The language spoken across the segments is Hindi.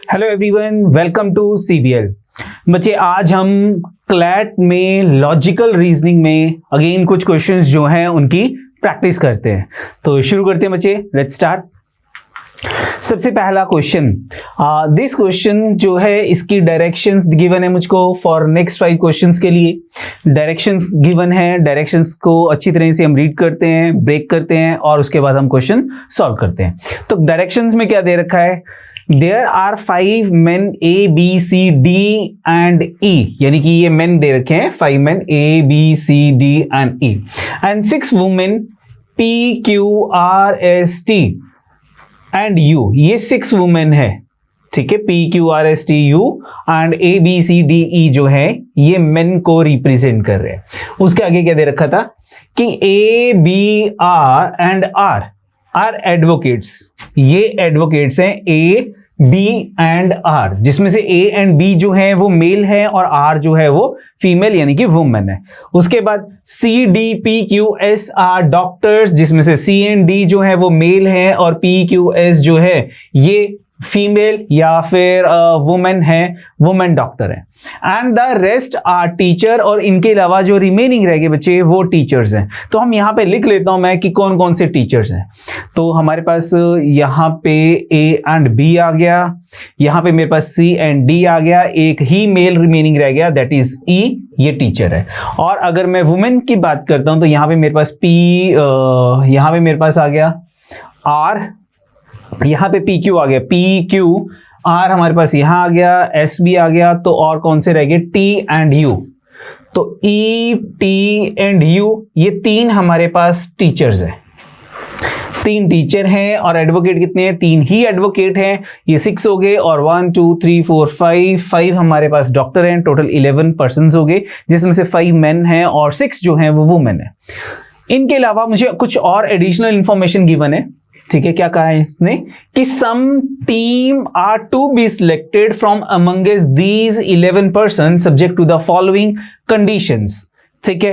Hello everyone, welcome to CBL. बच्चे, आज हम क्लैट में लॉजिकल रीजनिंग में अगेन कुछ क्वेश्चंस जो हैं उनकी प्रैक्टिस करते हैं। तो शुरू करते हैं बच्चे, लेट्स स्टार्ट। सबसे पहला क्वेश्चन, दिस क्वेश्चन जो है इसकी डायरेक्शंस गिवन है मुझको फॉर नेक्स्ट 5 क्वेश्चंस के लिए। डायरेक्शंस गिवन है, डायरेक्शंस को अच्छी तरह से हम रीड करते हैं, ब्रेक करते हैं और उसके बाद हम क्वेश्चन सॉल्व करते हैं। तो डायरेक्शंस में क्या दे रखा है? There are 5 men A, B, C, D and E, यानी कि ये men दे रखे हैं 5 men A, B, C, D and E and 6 women P, Q, R, S, T and U। ये 6 women है, ठीक है। P, Q, R, S, T, U and A, B, C, D, E जो है ये men को रिप्रेजेंट कर रहे हैं। उसके आगे क्या दे रखा था कि A, B, R and R are advocates. ये एडवोकेट्स हैं A, B एंड R, जिसमें से A एंड B जो है वो मेल है और R जो है वो फीमेल यानी कि वुमेन है। उसके बाद C, D, P, Q, S are doctors, जिसमें से C एंड D जो है वो मेल है और P, Q, S जो है ये फीमेल या फिर वुमेन है, वुमेन डॉक्टर है। And the rest are teacher, और इनके अलावा जो रिमेनिंग रह गए बच्चे वो टीचर्स हैं। तो हम यहाँ पे लिख लेता हूं मैं कि कौन कौन से टीचर्स हैं। तो हमारे पास यहाँ पे A एंड B आ गया, यहाँ पे मेरे पास C एंड D आ गया, एक ही मेल रिमेनिंग रह गया दैट इज E, ये टीचर है। और अगर मैं वुमेन की बात करता हूं तो यहाँ पे मेरे पास P, यहाँ पे मेरे पास आ गया R, यहाँ पे PQ आ गया, PQ R हमारे पास यहाँ आ गया, SB आ गया। तो और कौन से रह गए? T and U। तो E, T एंड U ये 3 हमारे पास टीचर्स हैं, 3 टीचर हैं। और एडवोकेट कितने हैं? 3 ही एडवोकेट हैं, ये 6 हो गए। और 1 2 3 4 5 हमारे पास डॉक्टर हैं। टोटल 11 पर्सन हो गए, जिसमें से 5 मेन हैं और 6 जो हैं वो वुमेन है। इनके अलावा मुझे कुछ और एडिशनल इंफॉर्मेशन गिवन है, ठीक है। क्या कहा है इसने कि some team are to be selected from amongst these 11 person subject to the following conditions, ठीक है।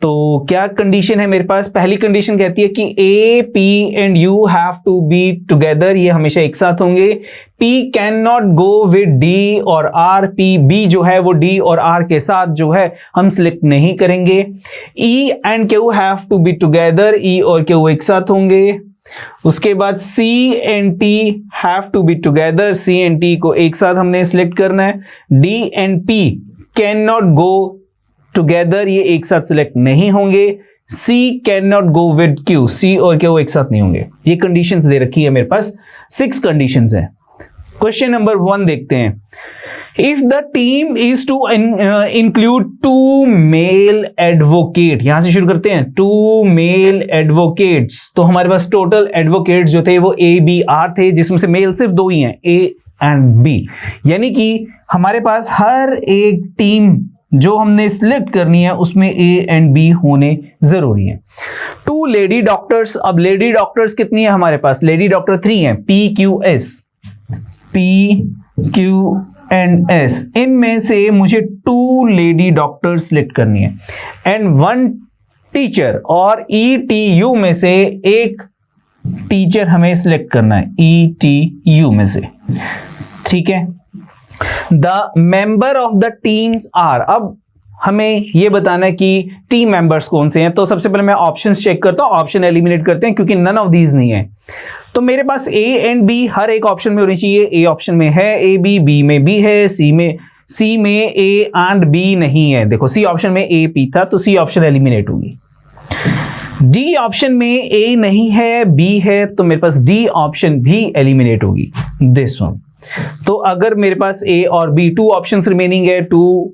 तो क्या कंडीशन है मेरे पास? पहली कंडीशन कहती है कि A, P and U have to be together, ये हमेशा एक साथ होंगे। P can not go with D और R, B जो है वो D और R के साथ जो है हम सिलेक्ट नहीं करेंगे। E and Q have to be together, E और Q एक साथ होंगे। उसके बाद C and T have to be together, C and T को एक साथ हमने सिलेक्ट करना है। D and P can not go together, ये एक साथ सिलेक्ट नहीं होंगे। C can not go with Q, C और Q एक साथ नहीं होंगे। ये कंडीशंस दे रखी है मेरे पास, 6 कंडीशंस है। क्वेश्चन नंबर 1 देखते हैं। If the team is to include 2 male advocate, यहां से शुरू करते हैं। 2 मेल एडवोकेट्स, तो हमारे पास टोटल एडवोकेट्स जो थे वो A, B, R थे, जिसमें से मेल सिर्फ 2 ही हैं, A एंड B। यानी कि हमारे पास हर एक टीम जो हमने सिलेक्ट करनी है उसमें A एंड B होने जरूरी है। 2 लेडी डॉक्टर्स, अब लेडी डॉक्टर्स कितनी है हमारे पास? लेडी डॉक्टर 3 है, P, Q, S, P, Q and S। इनमें से मुझे 2 लेडी डॉक्टर सिलेक्ट करनी है एंड 1 टीचर, और ETU में से एक टीचर हमें सिलेक्ट करना है, ETU में से, ठीक है। The member of the teams are, अब हमें यह बताना है कि टीम मेंबर्स कौन से हैं। तो सबसे पहले मैं ऑप्शंस चेक करता हूं, ऑप्शन एलिमिनेट करते हैं क्योंकि नन ऑफ दीज नहीं है। तो मेरे पास A एंड B हर एक ऑप्शन में होनी चाहिए। A ऑप्शन में है A, B में B है, C में A एंड B नहीं है। देखो C ऑप्शन में A, P था तो C ऑप्शन एलिमिनेट होगी। D ऑप्शन में A नहीं है, B है, तो मेरे पास D ऑप्शन भी एलिमिनेट होगी, दिस वन। तो अगर मेरे पास A और B 2 ऑप्शंस रिमेनिंग है, 2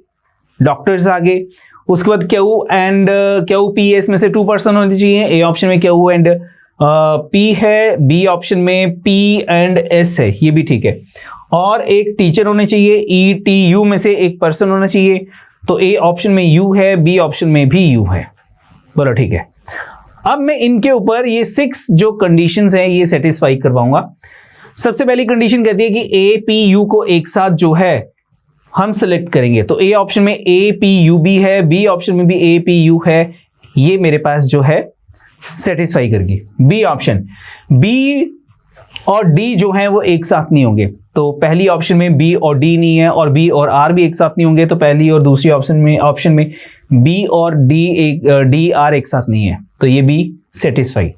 डॉक्टर्स आगे। उसके बाद Q, P, S में से 2 पर्सन होने चाहिए। A ऑप्शन में Q एंड P है, B ऑप्शन में P एंड S है, ये भी ठीक है। और एक टीचर होने चाहिए, ETU में से एक पर्सन होना चाहिए। तो A ऑप्शन में U है, B ऑप्शन में भी U है, बोलो ठीक है। अब मैं इनके ऊपर ये 6 जो कंडीशंस हैं ये सेटिस्फाई करवाऊंगा। सबसे पहली कंडीशन कहती है कि A, P, U को एक साथ जो है हम सिलेक्ट करेंगे। तो A ऑप्शन में A, P, U, B है, B ऑप्शन में भी A, P, U है, ये मेरे पास जो है सेटिस्फाई करेगी। B ऑप्शन, B और डी जो है वो एक साथ नहीं होंगे। तो पहली ऑप्शन में बी और डी नहीं है और बी और आर भी एक साथ नहीं होंगे, तो पहली और दूसरी ऑप्शन में बी और डी आर एक साथ नहीं है, तो ये B satisfy.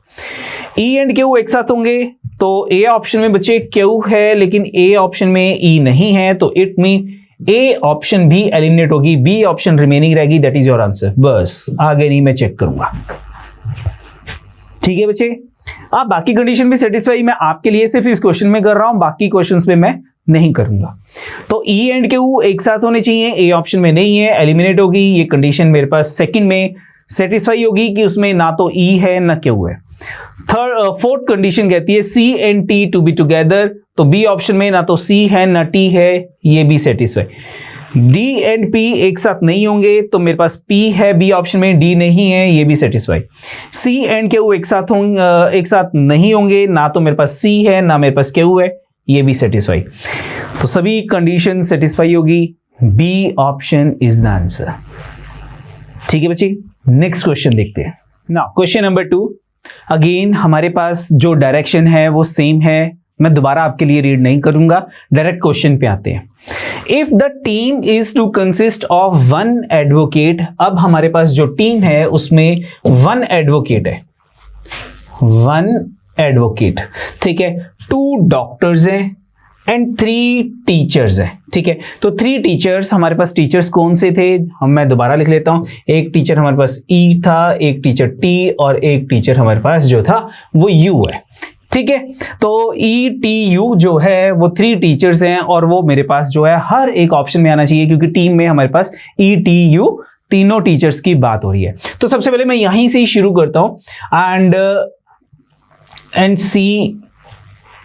E and Q एक साथ होंगे, तो ए ऑप्शन में बच्चे क्यू है लेकिन ए ऑप्शन में ई नहीं है, तो इट मीन ए ऑप्शन भी एलिमिनेट होगी, बी ऑप्शन रिमेनिंग रहेगी, दैट इज योर आंसर। बस आगे नहीं मैं चेक करूंगा। ठीक है बच्चे, आप बाकी कंडीशन भी सेटिस्फाई मैं आपके लिए सिर्फ इस क्वेश्चन में कर रहा हूं, बाकी क्वेश्चंस में मैं नहीं करूंगा। तो ई एंड क्यू एक साथ होने चाहिए, ए ऑप्शन में नहीं है, एलिमिनेट होगी। ये कंडीशन मेरे पास सेकंड में सेटिस्फाई होगी कि उसमें ना तो ई है ना क्यू है। फोर्थ कंडीशन कहती है C and T to be together, तो बी ऑप्शन में ना तो सी है ना टी है, ये भी सेटिस्फाई। डी एंड पी एक साथ नहीं होंगे, तो मेरे पास पी है बी ऑप्शन में, डी नहीं है, ये भी सेटिस्फाई। सी एंड क्यू एक साथ नहीं होंगे, ना तो मेरे पास सी है ना मेरे पास क्यू है, ये भी सेटिस्फाई। तो सभी कंडीशन सेटिस्फाई होगी, B option is the answer. ठीक है बच्चे, नेक्स्ट क्वेश्चन देखते हैं। नाउ क्वेश्चन नंबर 2, अगेन हमारे पास जो डायरेक्शन है वो सेम है, मैं दोबारा आपके लिए रीड नहीं करूंगा, डायरेक्ट क्वेश्चन पे आते हैं। If the team is to consist of 1 advocate, अब हमारे पास जो टीम है उसमें 1 एडवोकेट है, 1 एडवोकेट, ठीक है, 2 डॉक्टर्स हैं एंड 3 टीचर्स हैं। ठीक है, तो 3 टीचर्स, हमारे पास टीचर्स कौन से थे, मैं दोबारा लिख लेता हूं। एक टीचर हमारे पास ई था, एक टीचर टी और एक टीचर हमारे पास जो था वो यू है। ठीक है, तो ई टी यू जो है वो 3 टीचर्स हैं और वो मेरे पास जो है हर एक ऑप्शन में आना चाहिए, क्योंकि टीम में हमारे पास ई टी यू तीनों टीचर्स की बात हो रही है। तो सबसे पहले मैं यहीं से ही शुरू करता हूं, and C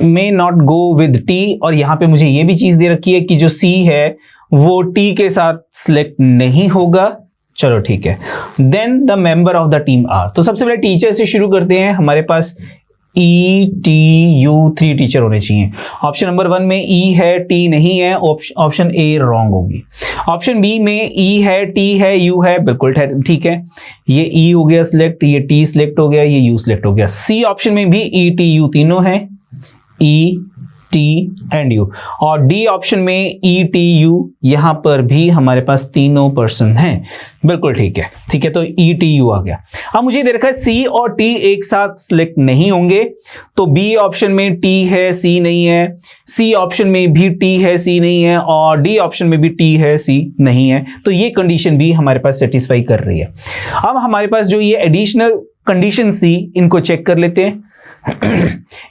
may not go with T, और यहां पे मुझे ये भी चीज दे रखी है कि जो C है वो T के साथ सिलेक्ट नहीं होगा। चलो ठीक है, then the member of the team are. तो सबसे पहले टीचर से शुरू करते हैं। हमारे पास E T U 3 टीचर होने चाहिए। ऑप्शन नंबर 1 में E है, T नहीं है, ऑप्शन A रॉन्ग होगी। ऑप्शन B में E है, T है, U है, बिल्कुल ठीक है, ये E हो गया सिलेक्ट, ये T सिलेक्ट हो गया, ये U सिलेक्ट हो गया। C ऑप्शन में भी E T U तीनों है, E T एंड U, और D ऑप्शन में E T U यहां पर भी हमारे पास तीनों पर्सन हैं, बिल्कुल ठीक है। ठीक है, तो E T U आ गया। अब मुझे दे रखा है C और T एक साथ सिलेक्ट नहीं होंगे, तो B ऑप्शन में T है, C नहीं है, C ऑप्शन में भी T है, C नहीं है, और D ऑप्शन में भी T है, C नहीं है, तो ये कंडीशन भी हमारे पास सेटिस्फाई कर रही है। अब हमारे पास जो ये एडिशनल कंडीशंस थी इनको चेक कर लेते हैं।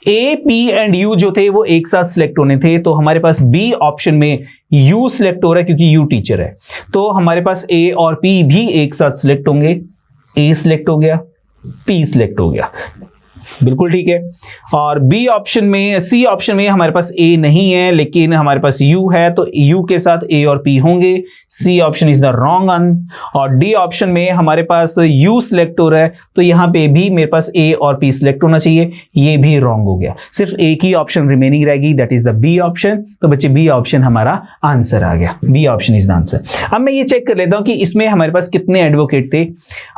ए पी एंड यू जो थे वो एक साथ सिलेक्ट होने थे, तो हमारे पास बी ऑप्शन में यू सिलेक्ट हो रहा है क्योंकि यू टीचर है, तो हमारे पास ए और पी भी एक साथ सिलेक्ट होंगे। ए सिलेक्ट हो गया, पी सिलेक्ट हो गया, बिल्कुल ठीक है। और बी ऑप्शन में, सी ऑप्शन में हमारे पास ए नहीं है लेकिन हमारे पास यू है, तो यू के साथ ए और पी होंगे। C option is the wrong answer. और डी ऑप्शन में हमारे पास यू सिलेक्ट हो रहा है, तो यहां पे भी मेरे पास ए और पी सिलेक्ट होना चाहिए, ये भी रॉन्ग हो गया। सिर्फ एक ही ऑप्शन रिमेनिंग रहेगी, that is the B option. तो बच्चे बी ऑप्शन हमारा आंसर आ गया, B option is the answer. अब मैं ये चेक कर लेता हूं कि इसमें हमारे पास कितने एडवोकेट थे।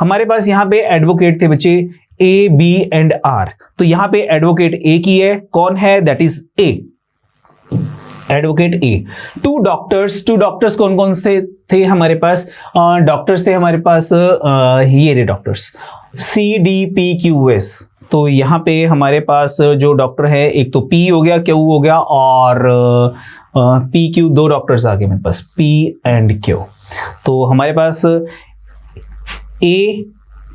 हमारे पास यहाँ पे एडवोकेट थे बच्चे ए बी एंड आर, तो यहां पे एडवोकेट ए की है, कौन है, that is a, advocate A. 2 doctors कौन कौन से थे हमारे पास, डॉक्टर्स थे हमारे पास ये रे doctors C D P Q S. तो यहां पे हमारे पास जो डॉक्टर है, एक तो पी हो गया, क्यू हो गया, और पी क्यू 2 डॉक्टर्स आ गए मेरे पास, पी एंड क्यू। तो हमारे पास ए,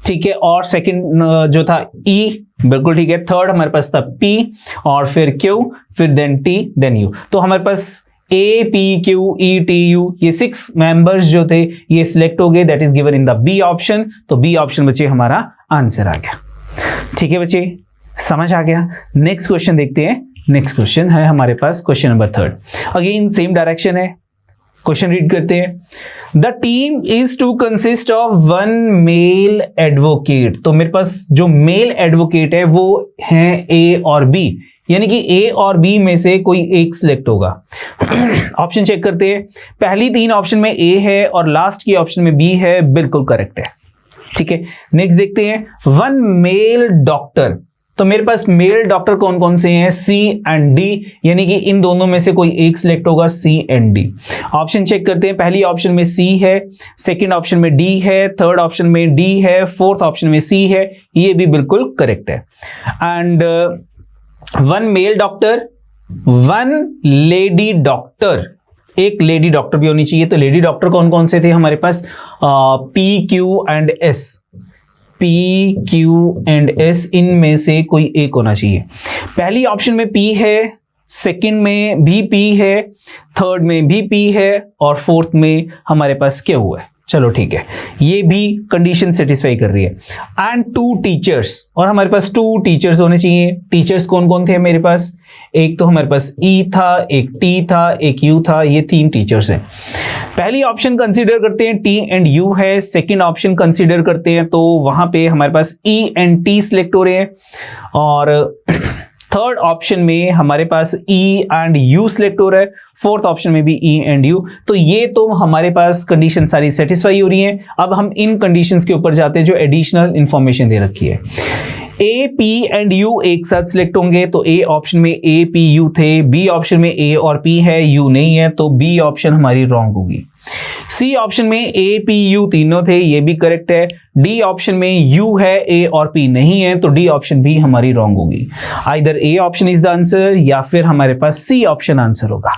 ठीक है, और सेकंड जो था ई, बिल्कुल ठीक है। थर्ड हमारे पास था पी, और फिर क्यू, फिर देन टी, देन यू। तो हमारे पास A P Q E T U ये 6 मेंबर्स जो थे ये सिलेक्ट हो गए, that is given in the B option. तो बी ऑप्शन बच्चे हमारा आंसर आ गया। ठीक है बच्चे, समझ आ गया। नेक्स्ट क्वेश्चन देखते हैं। नेक्स्ट क्वेश्चन है हमारे पास question number 3, again same direction है। क्वेश्चन रीड करते हैं। The team is to consist of 1 male advocate. तो मेरे पास जो मेल एडवोकेट है वो है ए और बी, यानी कि ए और बी में से कोई एक सिलेक्ट होगा। ऑप्शन चेक करते हैं। पहली 3 ऑप्शन में ए है और लास्ट की ऑप्शन में बी है, बिल्कुल करेक्ट है। ठीक है, नेक्स्ट देखते हैं। 1 मेल डॉक्टर, तो मेरे पास मेल डॉक्टर कौन कौन से हैं, सी एंड डी, यानी कि इन दोनों में से कोई एक सिलेक्ट होगा, सी एंड डी। ऑप्शन चेक करते हैं। पहली ऑप्शन में सी है, सेकंड ऑप्शन में डी है, थर्ड ऑप्शन में डी है, फोर्थ ऑप्शन में सी है, ये भी बिल्कुल करेक्ट है। And one male doctor, one lady doctor, एक लेडी डॉक्टर भी होनी चाहिए। तो लेडी डॉक्टर कौन कौन से थे हमारे पास, P Q and S, P Q and S, इनमें से कोई एक होना चाहिए। पहली ऑप्शन में पी है, सेकंड में भी पी है, थर्ड में भी पी है और फोर्थ में हमारे पास क्यू है। चलो ठीक है, ये भी कंडीशन सेटिस्फाई कर रही है। एंड टू टीचर्स, और हमारे पास टू टीचर्स होने चाहिए। टीचर्स कौन कौन थे मेरे पास, एक तो हमारे पास ई था, एक टी था, एक यू था, ये तीन टीचर्स हैं। पहली ऑप्शन कंसीडर करते हैं, टी एंड यू है। सेकंड ऑप्शन कंसीडर करते हैं तो वहां पे हमारे पास ई एंड टी सिलेक्ट हो रहे हैं, और थर्ड ऑप्शन में हमारे पास ई एंड यू सिलेक्ट हो रहा है, फोर्थ ऑप्शन में भी ई एंड यू। तो ये तो हमारे पास कंडीशन सारी सेटिस्फाई हो रही हैं। अब हम इन कंडीशंस के ऊपर जाते हैं जो एडिशनल इंफॉर्मेशन दे रखी है। ए, पी एंड यू एक साथ सिलेक्ट होंगे, तो ए ऑप्शन में ए, पी, यू थे। बी ऑप्शन में ए और पी है, यू नहीं है, तो बी ऑप्शन हमारी रॉन्ग होगी। सी ऑप्शन में ए, पी, यू तीनों थे, ये भी करेक्ट है। डी ऑप्शन में यू है, ए और पी नहीं है, तो डी ऑप्शन भी हमारी रॉन्ग होगी। Either A option is the answer या फिर हमारे पास सी ऑप्शन आंसर होगा।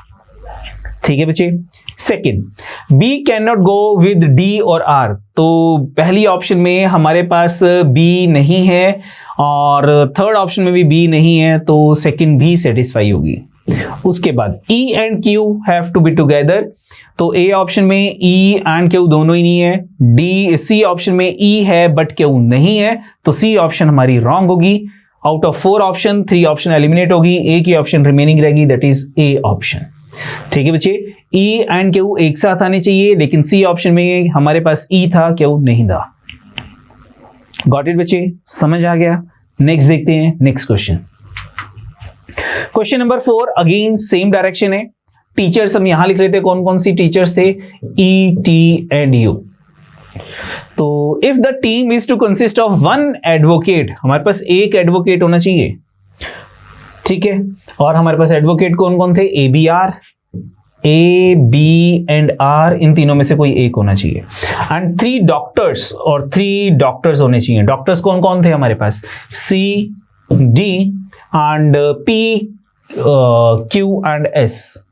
ठीक है बच्चे। Second, B can not go with D और आर, तो पहली ऑप्शन में हमारे पास बी नहीं है और थर्ड ऑप्शन में भी बी नहीं है, तो सेकंड भी सेटिस्फाई होगी। उसके बाद E and Q have to be together, तो A ऑप्शन में E एंड Q दोनों ही नहीं है। C ऑप्शन में E है बट Q नहीं है, तो C ऑप्शन हमारी रॉन्ग होगी। Out of 4 option 3 option eliminate होगी, एक ही ऑप्शन रिमेनिंग रहेगी, दैट इज A ऑप्शन। ठीक है बच्चे, E एंड Q एक साथ आने चाहिए, लेकिन C ऑप्शन में हमारे पास E था, Q नहीं था। गॉट इट बच्चे, समझ आ गया। नेक्स्ट देखते हैं, next question. Question number 4 again same direction है। टीचर्स हम यहां लिख लेते हैं, कौन कौन सी टीचर्स थे, ई, टी एंड यू। तो if the team is to consist of one advocate, हमारे पास एक एडवोकेट होना चाहिए। ठीक है, और हमारे पास एडवोकेट कौन कौन थे, A, B, R, A, B and R, इन तीनों में से कोई एक होना चाहिए। एंड 3 डॉक्टर्स, और 3 डॉक्टर्स होने चाहिए। डॉक्टर्स कौन कौन थे हमारे पास, C, D and P, Q and S,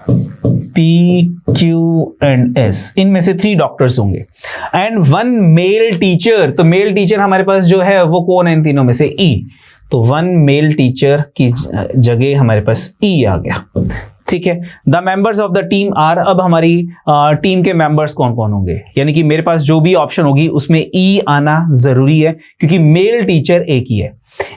P, Q and S, इनमें से 3 डॉक्टर्स होंगे। एंड 1 मेल टीचर, तो मेल टीचर हमारे पास जो है वो कौन है इन तीनों में से, ई, तो 1 मेल टीचर की जगह हमारे पास ई आ गया। ठीक है, the members of the team are, अब हमारी टीम के मेंबर्स कौन कौन होंगे, यानी कि मेरे पास जो भी ऑप्शन होगी उसमें ई आना जरूरी है, क्योंकि मेल टीचर एक ही है।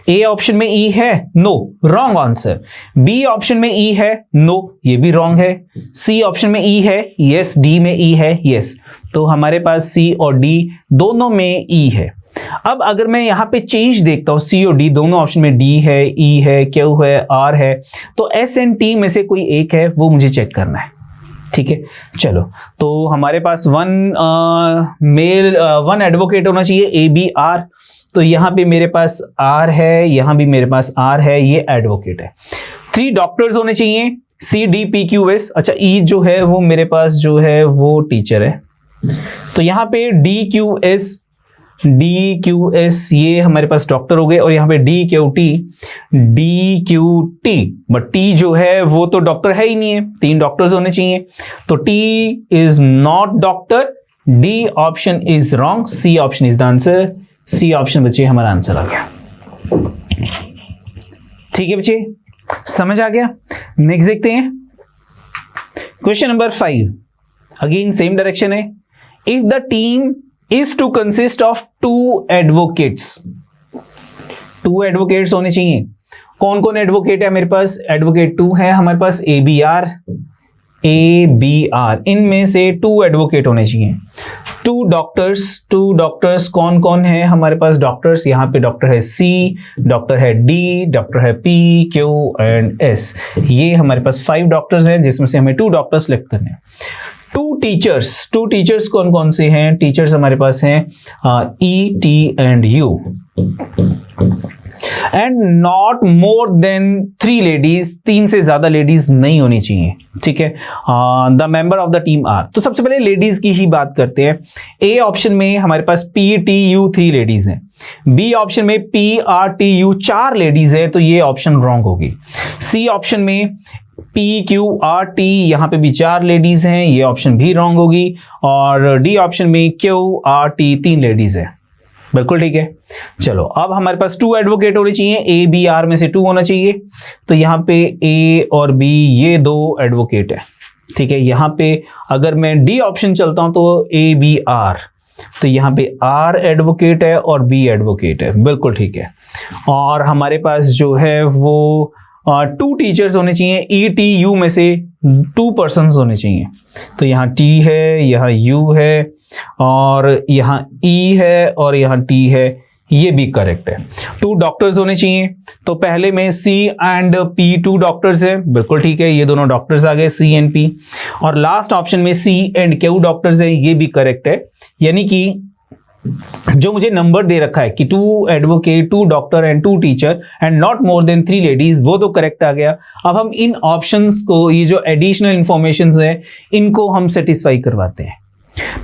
ए ऑप्शन में ई है, no, wrong answer. B option में ई है, नो, ये भी रॉन्ग है। सी ऑप्शन में ई है, यस। डी में ई है, यस। तो हमारे पास सी और डी दोनों में ई है। अब अगर मैं यहां पे चेंज देखता हूं, सी और डी दोनों ऑप्शन में डी है, ई है, क्यू है, आर है, तो एस एंड टी में से कोई एक है, वो मुझे चेक करना है। ठीक है, चलो, तो हमारे पास 1 एडवोकेट होना चाहिए, ए, बी, आर, तो यहां पे मेरे पास आर है, यहां भी मेरे पास आर है, ये एडवोकेट है। 3 डॉक्टर्स होने चाहिए, सी, डी, पी, क्यू, एस। अच्छा, ई जो है वो मेरे पास जो है वो टीचर है, तो यहां पे D, Q, S, D, Q, S, ये हमारे पास डॉक्टर हो गए, और यहाँ पे D, Q, T, D, Q, T, but T जो है वो तो डॉक्टर है ही नहीं है, 3 डॉक्टर्स होने चाहिए, तो T is not doctor, D option is wrong, C option is the answer. C option बच्चे हमारा आंसर आ गया। ठीक है बच्चे, समझ आ गया। नेक्स्ट देखते हैं, question number 5 again same direction है। If the team is to consist of 2 advocates, 2 advocates होने चाहिए। कौन कौन एडवोकेट है मेरे पास, एडवोकेट 2 है हमारे पास, A, B, R, A, B, R, इनमें से 2 एडवोकेट होने चाहिए। 2 डॉक्टर्स कौन कौन है हमारे पास, डॉक्टर्स यहाँ पे डॉक्टर है सी, डॉक्टर है डी, डॉक्टर है पी, क्यू एंड एस, ये हमारे पास 5 डॉक्टर्स हैं, जिसमें से हमें 2 डॉक्टर्स सेलेक्ट करने हैं। 2 टीचर्स कौन कौन से हैं, टीचर्स हमारे पास हैं E, T and U. And not more than 3 ladies, 3 से ज्यादा लेडीज नहीं होनी चाहिए, ठीक है। The member of the team are, तो सबसे पहले लेडीज की ही बात करते हैं। ए ऑप्शन में हमारे पास PTU 3 लेडीज हैं, बी ऑप्शन में PRTU 4 लेडीज है, तो ये ऑप्शन रॉन्ग होगी। सी ऑप्शन में PQRT, यहां पे भी 4 लेडीज हैं, ये ऑप्शन भी रॉन्ग होगी। और डी ऑप्शन में QRT 3 लेडीज है, बिल्कुल ठीक है। चलो अब हमारे पास 2 एडवोकेट होने चाहिए, A B R में से 2 होना चाहिए, तो यहाँ पे A और B ये 2 एडवोकेट है, ठीक है। यहाँ पे अगर मैं D ऑप्शन चलता हूं तो A B R, तो यहाँ पे R एडवोकेट है और B एडवोकेट है, बिल्कुल ठीक है। और हमारे पास जो है वो 2 टीचर्स होने चाहिए, ETU में से 2 पर्सन्स होने चाहिए, तो यहाँ T है, यहाँ U है और यहाँ E है और यहाँ T है, ये भी करेक्ट है। 2 डॉक्टर्स होने चाहिए, तो पहले में C एंड P 2 डॉक्टर्स है, बिल्कुल ठीक है, ये दोनों डॉक्टर्स आ गए C एंड P। और लास्ट ऑप्शन में C एंड Q डॉक्टर्स है, ये भी करेक्ट है। यानी कि जो मुझे नंबर दे रखा है कि 2 advocate, 2 doctor and 2 teacher and not more than 3 ladies, वो तो करेक्ट आ गया। अब हम इन ऑप्शंस को, ये जो एडिशनल इंफॉर्मेशन है, इनको हम सेटिस्फाई करवाते हैं।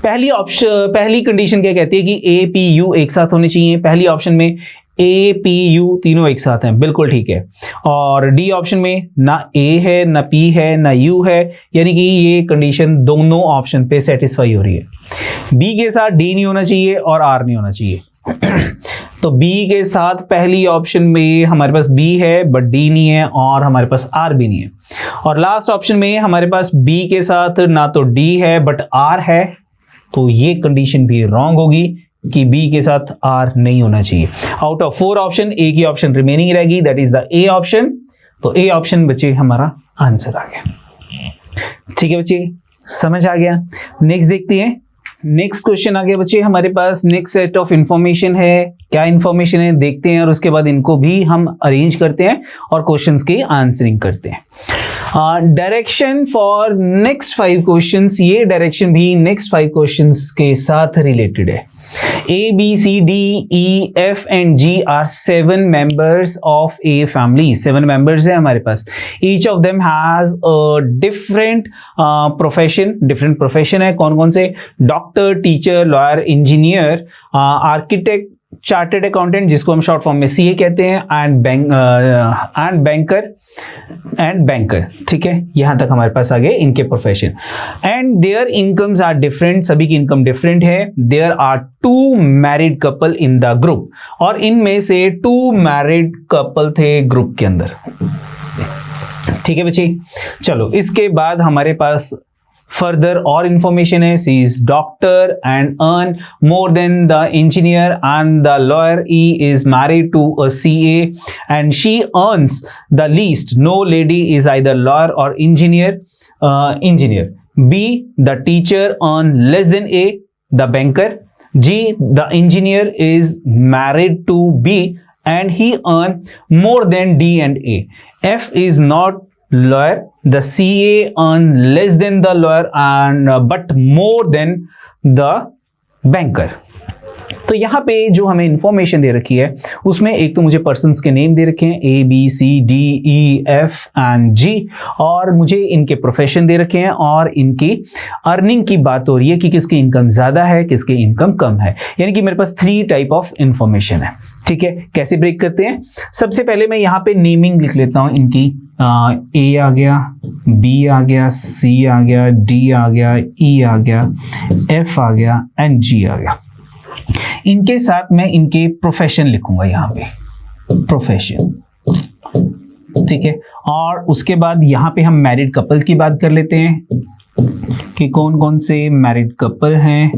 पहली कंडीशन क्या कहती है कि APU एक साथ होने चाहिए। पहली ऑप्शन में APU तीनों एक साथ हैं, बिल्कुल ठीक है। और डी ऑप्शन में ना A है, ना P है, ना U है, यानी कि ये कंडीशन दोनों ऑप्शन पे सेटिस्फाई हो रही है। B के साथ D नहीं होना चाहिए और R नहीं होना चाहिए। तो B के साथ पहली ऑप्शन में हमारे पास B है बट D नहीं है, और हमारे पास R भी नहीं है। और लास्ट ऑप्शन में हमारे पास B के साथ ना तो D है बट R है, तो ये कंडीशन भी रॉन्ग होगी कि B के साथ R नहीं होना चाहिए। आउट ऑफ 4 ऑप्शन A की ऑप्शन रिमेनिंग रहेगी, that is the A option. तो A ऑप्शन बच्चे हमारा आंसर आ गया, ठीक है बच्चे, समझ आ गया। नेक्स्ट देखते हैं। नेक्स्ट क्वेश्चन आ गया बच्चे हमारे पास। नेक्स्ट सेट ऑफ इंफॉर्मेशन है, क्या इंफॉर्मेशन है देखते हैं, और उसके बाद इनको भी हम अरेंज करते हैं और क्वेश्चंस की आंसरिंग करते हैं। डायरेक्शन फॉर नेक्स्ट 5 क्वेश्चंस, ये डायरेक्शन भी नेक्स्ट 5 क्वेश्चंस के साथ रिलेटेड है। A, B, C, D, E, F and G are 7 members of a family. 7 members है हमारे पास। Each of them has a different profession. Different profession है, कौन कौन से? Doctor, teacher, lawyer, engineer, architect, chartered accountant जिसको हम शॉर्ट फॉर्म में CA कहते हैं, एंड बैंकर, ठीक है। यहां तक हमारे पास आ गए इनके profession. And their incomes are different, सभी की इनकम डिफरेंट है। There are 2 married couple in the group, और इनमें से 2 मैरिड कपल थे ग्रुप के अंदर, ठीक है बच्चे। चलो इसके बाद हमारे पास फर्दर और इंफॉर्मेशन है। C is doctor and earn more than the engineer and the lawyer. E is married to a CA and she earns the least. No lady is either lawyer or engineer. B the teacher earn less than A, the banker. G the engineer is married to B and he earn more than D and A. F is not lawyer. The CA earn less than the lawyer and but more than the banker. तो यहाँ पे जो हमें इंफॉर्मेशन दे रखी है उसमें एक तो मुझे पर्सन्स के नेम दे रखे हैं A, B, C, D, E, F and G, और मुझे इनके प्रोफेशन दे रखे हैं और इनकी अर्निंग की बात हो रही है कि किसकी इनकम ज़्यादा है, किसकी इनकम कम है। यानी कि मेरे पास 3 टाइप ऑफ इंफॉर्मेशन है, ठीक है। कैसे ब्रेक करते हैं? सबसे पहले मैं यहाँ पे नेमिंग लिख लेता हूँ इनकी। A आ गया, B आ गया, C आ गया, D आ गया, E आ गया, F आ गया एंड G आ गया। इनके साथ मैं इनके प्रोफेशन लिखूंगा यहाँ पे, प्रोफेशन, ठीक है। और उसके बाद यहाँ पे हम मैरिड कपल की बात कर लेते हैं कि कौन कौन से मैरिड कपल हैं।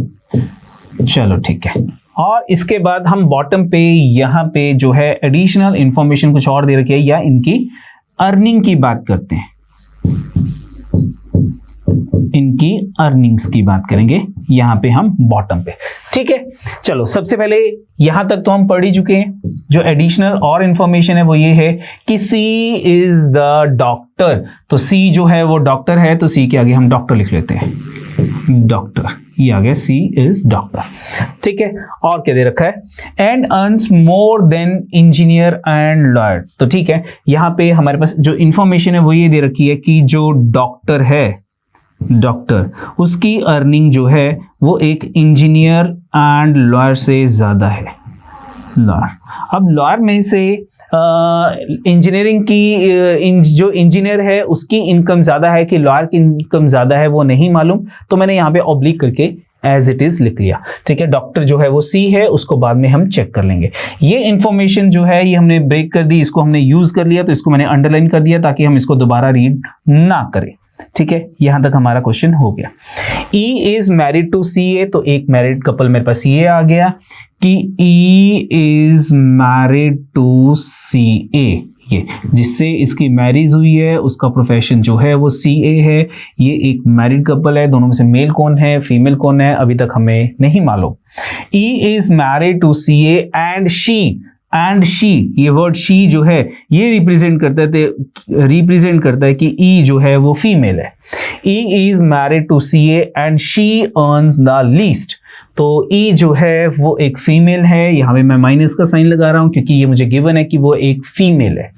चलो ठीक है। और इसके बाद हम बॉटम पे यहाँ पे जो है एडिशनल इंफॉर्मेशन कुछ और दे रखी है या इनकी अर्निंग की बात करते हैं। इनकी अर्निंग्स की बात करेंगे यहाँ पे हम बॉटम पे, ठीक। ठीक है, चलो सबसे पहले यहां तक तो हम पढ़ ही चुके हैं। जो एडिशनल और इंफॉर्मेशन है वो ये है कि सी इज द डॉक्टर। तो सी जो है वो डॉक्टर है, तो सी के आगे हम डॉक्टर लिख लेते हैं, डॉक्टर, ये आ गया, सी इज डॉक्टर। ठीक है, और क्या दे रखा है, and earns more then engineer and lawyer. तो ठीक है, यहां पे हमारे पास जो इंफॉर्मेशन है वो ये दे रखी है कि जो डॉक्टर है, डॉक्टर, उसकी अर्निंग जो है वो एक इंजीनियर एंड लॉयर से ज्यादा है, लॉयर। अब लॉयर में से इंजीनियरिंग की जो इंजीनियर है उसकी इनकम ज्यादा है कि लॉयर की इनकम ज्यादा है वो नहीं मालूम, तो मैंने यहाँ पे ऑब्लिक करके एज इट इज लिख लिया। ठीक है, डॉक्टर जो है वो सी है, उसको बाद में हम चेक कर लेंगे। ये इंफॉर्मेशन जो है ये हमने ब्रेक कर दी, इसको हमने यूज कर लिया, तो इसको मैंने अंडरलाइन कर दिया ताकि हम इसको दोबारा रीड ना करें। ठीक है, यहां तक हमारा क्वेश्चन हो गया। E is married to C ए, तो एक मैरिड कपल मेरे पास ये आ गया कि E is married to C ए, ये जिससे इसकी मैरिज हुई है उसका प्रोफेशन जो है वो सी ए है। ये एक मैरिड कपल है, दोनों में से मेल कौन है फीमेल कौन है अभी तक हमें नहीं मालूम। E is married to C A and she, and she, ये वर्ड शी जो है ये रिप्रेजेंट करता है कि ई जो है वो फीमेल है। E is married to C A and she earns the least. तो ई जो है वो एक फीमेल है, यहाँ पे मैं माइनस का साइन लगा रहा हूँ क्योंकि ये मुझे गिवन है कि वो एक फीमेल है।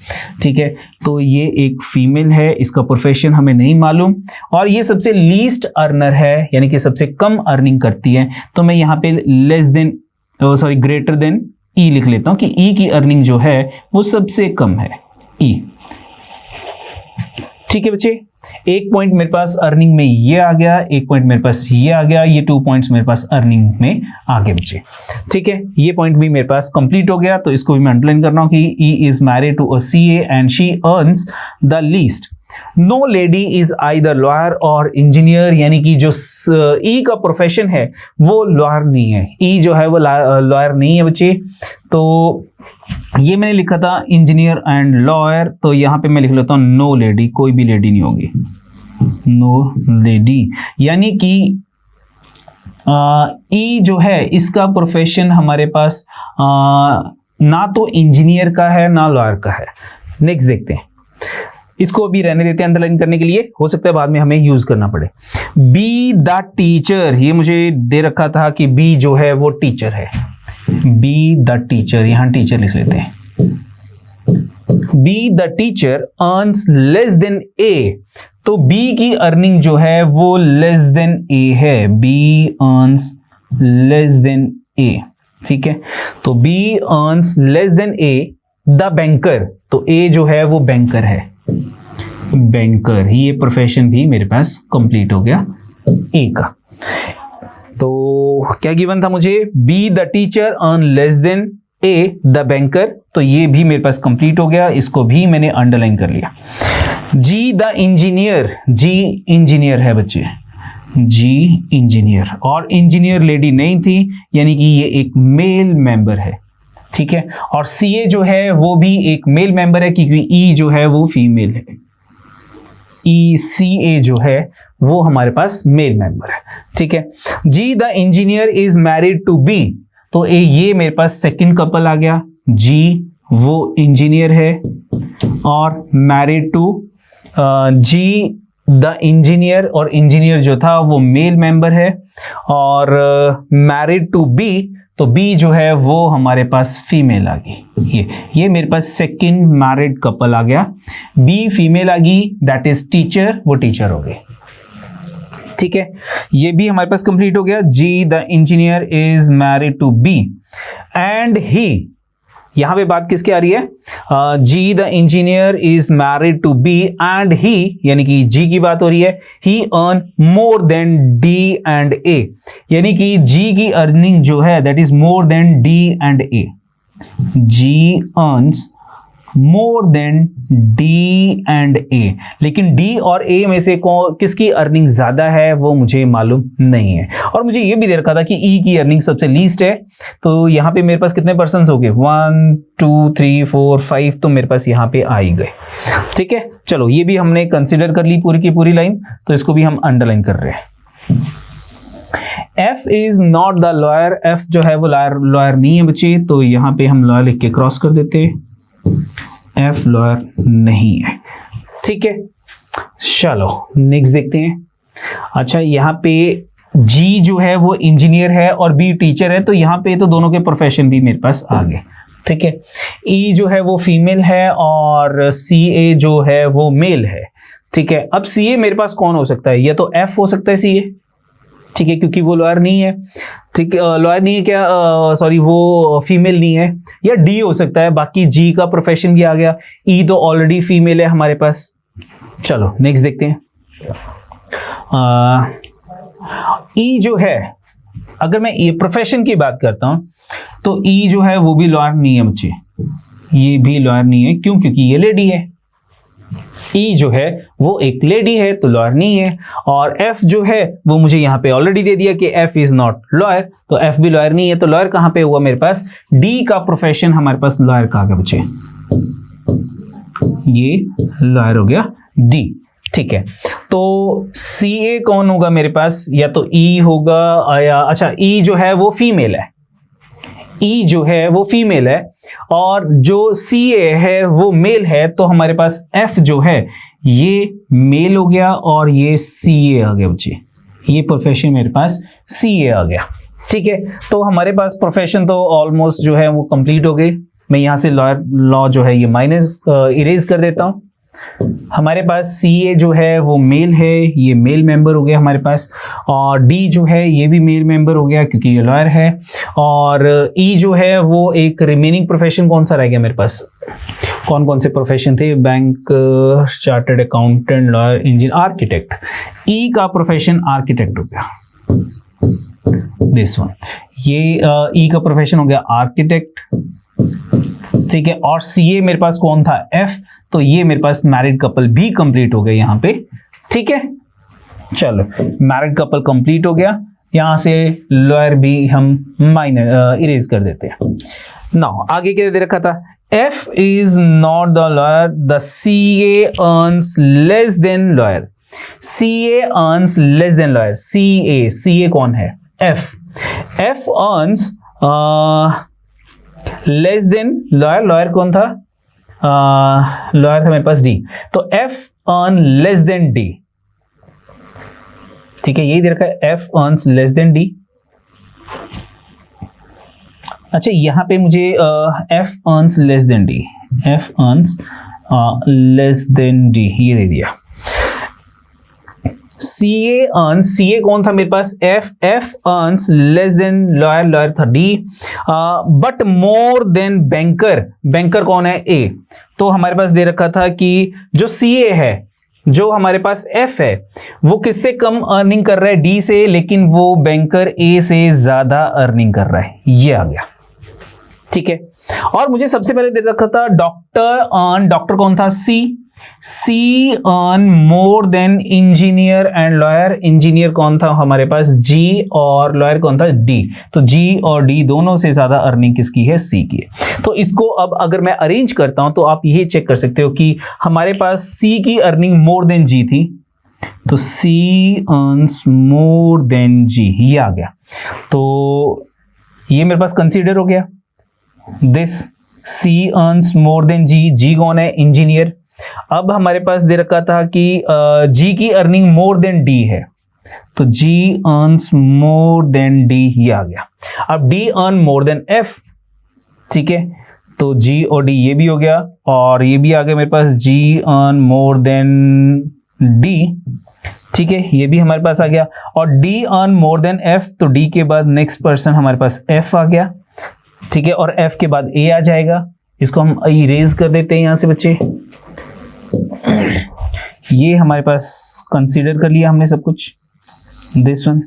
ठीक है, तो ये एक फीमेल है, इसका प्रोफेशन हमें नहीं मालूम, और ये सबसे लीस्ट अर्नर है, यानी कि सबसे कम अर्निंग करती है। तो मैं यहाँ पे ग्रेटर देन ई लिख लेता हूं कि ई की अर्निंग जो है वो सबसे कम है, ई। ठीक है बच्चे, एक पॉइंट मेरे पास अर्निंग में ये आ गया, एक पॉइंट मेरे पास ये आ गया, ये 2 पॉइंट्स मेरे पास अर्निंग में आ गए बच्चे। ठीक है, ये पॉइंट भी मेरे पास कंप्लीट हो गया, तो इसको भी मैं अंडरलाइन कर रहा हूं कि E is married to a C A and she earns the least. No lady is either lawyer or engineer, यानी कि जो ई का प्रोफेशन है वो लॉयर नहीं है, ई जो है वो लॉयर नहीं है बच्चे। तो ये मैंने लिखा था इंजीनियर एंड लॉयर, तो यहां पे मैं लिख लेता हूं नो लेडी, कोई भी लेडी नहीं होगी, नो लेडी, यानी कि ई जो है इसका प्रोफेशन हमारे पास ना तो इंजीनियर का है ना लॉयर का है। नेक्स्ट देखते हैं, इसको अभी रहने देते हैं अंडरलाइन करने के लिए, हो सकता है बाद में हमें यूज करना पड़े। बी द टीचर, ये मुझे दे रखा था कि बी जो है वो टीचर है, बी द टीचर, यहां टीचर लिख लेते हैं। B the teacher earns less than A, तो बी की अर्निंग जो है वो लेस देन ए है, B earns less than A. ठीक है, तो B earns less than A the banker, तो ए जो है वो बैंकर है, बैंकर, ये प्रोफेशन भी मेरे पास कंप्लीट हो गया ए का। तो क्या गिवन था मुझे, B the teacher earn less than A the banker, तो ये भी मेरे पास कंप्लीट हो गया, इसको भी मैंने अंडरलाइन कर लिया। जी द इंजीनियर, जी इंजीनियर है बच्चे, जी इंजीनियर, और इंजीनियर लेडी नहीं थी, यानी कि ये एक मेल मेंबर है। ठीक है, और सीए जो है वो भी एक मेल मेंबर है क्योंकि ई जो है वो फीमेल है, ई सी ए जो है वो हमारे पास मेल मेंबर है। ठीक है, G the engineer is married to B, तो ये मेरे पास सेकंड कपल आ गया, जी वो इंजीनियर है और married to G the engineer, और इंजीनियर जो था वो मेल मेंबर है, और मैरिड टू बी, तो बी जो है वो हमारे पास फीमेल आ गई। ये मेरे पास सेकंड मैरिड कपल आ गया, बी फीमेल आ गई, दैट इज टीचर, वो टीचर हो गए। ठीक है, ये भी हमारे पास कंप्लीट हो गया। G the engineer is married to B and he, यहां पे बात किसकी आ रही है, G the engineer is married to B and he, यानी कि जी की बात हो रही है। He earn more than D and A, यानी कि जी की अर्निंग जो है that is more than D and A, G earns more than D and A, लेकिन डी और ए में से किसकी अर्निंग ज्यादा है वो मुझे मालूम नहीं है। और मुझे ये भी दे रखा था कि ई की अर्निंग सबसे लीस्ट है, तो यहाँ पे मेरे पास कितने पर्सन हो गए, 1 2 3 4 5, तो मेरे पास यहाँ पे आ ही गए। ठीक है, चलो ये भी हमने कंसिडर कर ली पूरी की पूरी लाइन, तो इसको भी हम अंडरलाइन कर रहे हैं। F is not the lawyer, F जो है वो लॉयर नहीं है बच्चे, तो यहाँ पे हम लॉयर लिख के क्रॉस कर देते, F लॉयर नहीं है। ठीक है, चलो नेक्स्ट देखते हैं। अच्छा, यहाँ पे G जो है वो इंजीनियर है और B टीचर है, तो यहाँ पे तो दोनों के प्रोफेशन भी मेरे पास आ गए। ठीक है, E जो है वो फीमेल है और CA जो है वो मेल है। ठीक है, अब CA मेरे पास कौन हो सकता है, या तो F हो सकता है CA, ठीक है, क्योंकि वो लॉयर नहीं है। ठीक, लॉयर नहीं है क्या, सॉरी वो फीमेल नहीं है, या D हो सकता है, बाकी G का प्रोफेशन भी आ गया, E तो ऑलरेडी फीमेल है हमारे पास। चलो नेक्स्ट देखते हैं। E जो है, अगर मैं ये प्रोफेशन की बात करता हूं तो E जो है वो भी लॉयर नहीं है बच्चे, ये भी लॉयर नहीं है। क्यों? क्योंकि ये लेडी है। E जो है वो एक लेडी है तो लॉयर नहीं है, और F जो है वो मुझे यहाँ पे ऑलरेडी दे दिया कि F इज नॉट लॉयर, तो F भी लॉयर नहीं है। तो लॉयर कहाँ पे हुआ मेरे पास, D का प्रोफेशन हमारे पास लॉयर का आ गया बच्चे, ये लॉयर हो गया D। ठीक है, तो CA कौन होगा मेरे पास, या तो E होगा या, अच्छा E जो है वो फीमेल है, E जो है वो फीमेल है और जो CA है वो मेल है, तो हमारे पास F जो है ये मेल हो गया और ये CA आ गया बच्चे, ये प्रोफेशन मेरे पास CA आ गया। ठीक है, तो हमारे पास प्रोफेशन तो ऑलमोस्ट जो है वो कंप्लीट हो गई। मैं यहाँ से लॉ जो है ये माइनस इरेज कर देता हूँ। हमारे पास CA जो है वो मेल है, ये मेल मेंबर हो गया हमारे पास, और D जो है ये भी मेल मेंबर हो गया क्योंकि ये लॉयर है, और E जो है वो एक रिमेनिंग प्रोफेशन कौन सा रह गया मेरे पास, कौन कौन से प्रोफेशन थे, bank, chartered accountant, lawyer, engineer, architect. E का प्रोफेशन आर्किटेक्ट हो गया, दिस वन, ये E का प्रोफेशन हो गया आर्किटेक्ट। ठीक है, और CA मेरे पास कौन था, F, तो ये मेरे पास मैरिड कपल भी कंप्लीट हो गए यहाँ पे। ठीक है, चलो मैरिड कपल कंप्लीट हो गया, यहाँ से लॉयर भी हम माइनर इरेज कर देते हैं। नाउ आगे क्या दे रखा था, F is not the lawyer, the CA earns less then lawyer, CA earns less then lawyer, CA कौन है, F earns less then lawyer, lawyer कौन था, लॉयर था मेरे पास D, तो F earn less then D। ठीक है, यही दे रखा है, F earns less then D। अच्छा, यहां पे मुझे F earns less then D, F earns less then D ये दे दिया। CA कौन था मेरे पास, F earns less then lawyer, lawyer था D, but more than banker कौन है, A। तो हमारे पास दे रखा था कि जो CA है, जो हमारे पास F है, वो किससे कम अर्निंग कर रहा है, D से, लेकिन वो बैंकर A से ज्यादा अर्निंग कर रहा है, ये आ गया। ठीक है, और मुझे सबसे पहले दे रखा था डॉक्टर कौन था, C earn more then engineer and lawyer, engineer कौन था हमारे पास, G, और लॉयर कौन था, D। तो G और D दोनों से ज्यादा अर्निंग किसकी है, C की है। तो इसको अब अगर मैं अरेंज करता हूं तो आप ये चेक कर सकते हो कि हमारे पास C की अर्निंग मोर देन G थी, तो C earns more then G, ये आ गया। तो ये मेरे पास कंसीडर हो गया, this C earns more then G, G कौन है, इंजीनियर। अब हमारे पास दे रखा था कि G की अर्निंग मोर देन D है, तो G earns more then D, ये आ गया। अब D earn more then F, ठीक है, तो G और D ये भी हो गया, और ये भी आ गया मेरे पास G earn more then D, ठीक है, ये भी हमारे पास आ गया, और D earn more then F, तो D के बाद नेक्स्ट पर्सन हमारे पास F आ गया। ठीक है, और F के बाद A आ जाएगा, इसको हम इरेज कर देते हैं यहां से बच्चे। ये हमारे पास कंसीडर कर लिया हमने सब कुछ, दिस वन।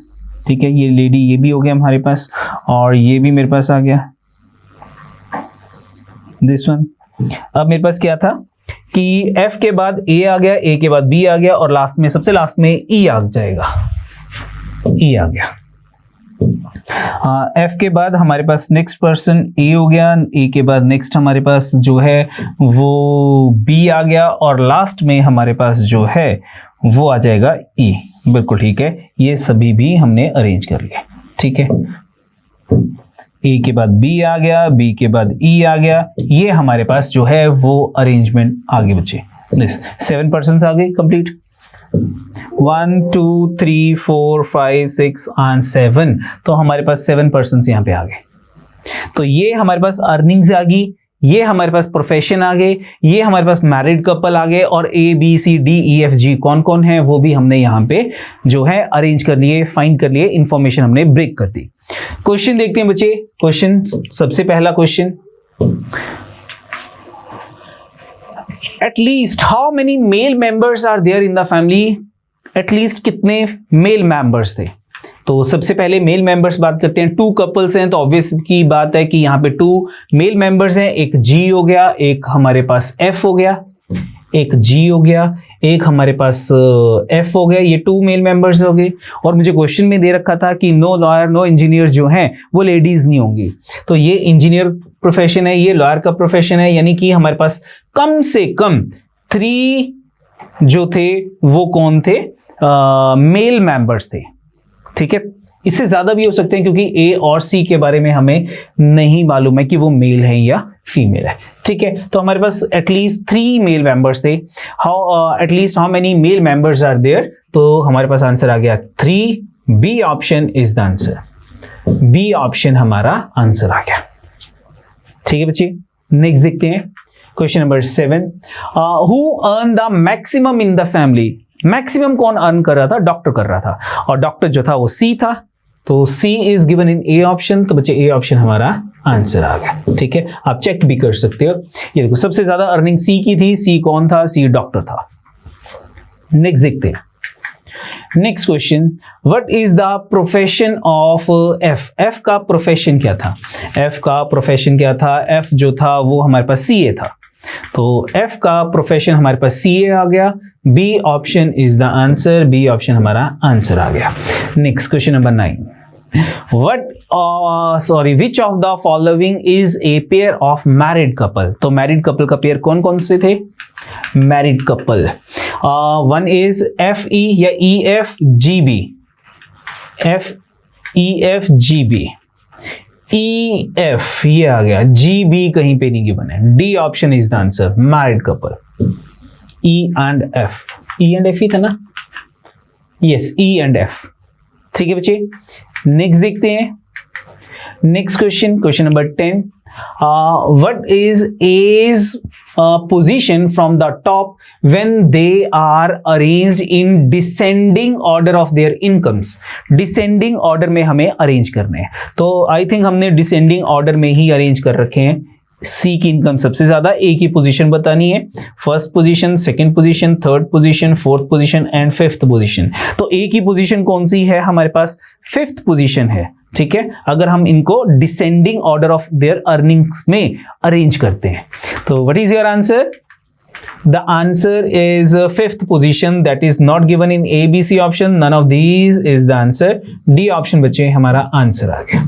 ठीक है, ये लेडी ये भी हो गया हमारे पास, और ये भी मेरे पास आ गया, दिस वन। अब मेरे पास क्या था कि F के बाद A आ गया, A के बाद B आ गया, और लास्ट में, सबसे लास्ट में E आ जाएगा, E आ गया। F के बाद हमारे पास नेक्स्ट पर्सन A हो गया, A के बाद नेक्स्ट हमारे पास जो है वो B आ गया, और लास्ट में हमारे पास जो है वो आ जाएगा E। बिल्कुल ठीक है, ये सभी भी हमने अरेंज कर लिया। ठीक है, ए के बाद बी आ गया, बी के बाद ई आ गया, ये हमारे पास जो है वो अरेंजमेंट आगे बचे। 7 पर्सन्स आ गए कंप्लीट, 1 2 3 4 5 6 and 7, तो हमारे पास 7 पर्सन्स यहाँ पे आ गए। तो ये हमारे पास अर्निंग्स आ गई, ये हमारे पास प्रोफेशन आ गए, ये हमारे पास मैरिड कपल आ गए, और A B C D E F G कौन कौन है वो भी हमने यहाँ पे जो है अरेंज कर लिए, फाइंड कर लिए, इंफॉर्मेशन हमने ब्रेक कर दी। क्वेश्चन देखते हैं बच्चे। क्वेश्चन, सबसे पहला question, at least how many male members are there in the family, at least कितने मेल मेंबर्स थे। तो सबसे पहले मेल मेंबर्स बात करते हैं। 2 कपल्स हैं तो ऑब्वियस की बात है कि यहाँ पे 2 मेल मेंबर्स हैं, एक जी हो गया, एक हमारे पास एफ हो गया, एक जी हो गया, एक हमारे पास एफ हो गया, ये 2 मेल मेंबर्स हो गए। और मुझे क्वेश्चन में दे रखा था कि नो लॉयर नो इंजीनियर जो हैं वो लेडीज नहीं होंगी, तो ये इंजीनियर प्रोफेशन है, ये लॉयर का प्रोफेशन है, यानी कि हमारे पास कम से कम 3 जो थे वो कौन थे, मेल मेंबर्स थे। ठीक है, इससे ज्यादा भी हो सकते हैं क्योंकि ए और सी के बारे में हमें नहीं मालूम है कि वो मेल है या फीमेल है। ठीक है, तो हमारे पास एटलीस्ट 3 मेल मेंबर्स थे। At least how many male members are there, तो हमारे पास आंसर आ गया 3। B option is the answer, B option हमारा आंसर आ गया। ठीक है बच्चे, नेक्स्ट देखते हैं question number 7। Who earn the maximum in the family, maximum कौन अर्न कर रहा था, डॉक्टर कर रहा था, और डॉक्टर जो था वो सी था, तो C is given in A option, तो बच्चे ए ऑप्शन हमारा आंसर आ गया। ठीक है, आप चेक भी कर सकते हो। ये देखो सबसे ज्यादा अर्निंग सी की थी, सी कौन था, सी डॉक्टर था। नेक्स्ट देखते हैं, next question, what is the profession of F, F का प्रोफेशन क्या था, एफ का प्रोफेशन क्या था, एफ जो था वो हमारे पास सी ए था, तो एफ का प्रोफेशन हमारे पास सी ए आ गया। B option is the answer, B option हमारा आंसर आ गया। Next question number 9, which of the following is a pair of married couple, तो मैरिड कपल का पेयर कौन कौन से थे, married couple, one is F E या E F G B, F E F G B, E F ये आ गया, जी बी कहीं पे नहीं गिवन है, D option is the answer, married couple, E and F, E and F ही था ना, यस ई एंड एफ। ठीक है बच्चे, नेक्स्ट देखते हैं, next question, question number 10, what is A's position from the top when they are arranged in descending order of their incomes, descending order में हमें अरेंज करने हैं, तो आई थिंक हमने डिसेंडिंग ऑर्डर में ही अरेंज कर रखे हैं। सी की इनकम सबसे ज्यादा, ए की पोजीशन बतानी है, first position, second position, third position, fourth position and fifth position. तो ए की पोजीशन कौन सी है, हमारे पास फिफ्थ पोजीशन है। ठीक है, अगर हम इनको descending order of their earnings में अरेंज करते हैं, तो what is your answer, the answer is fifth position, that is not given in A B C option, none of these is the answer, D option बच्चे हमारा आंसर आ गया।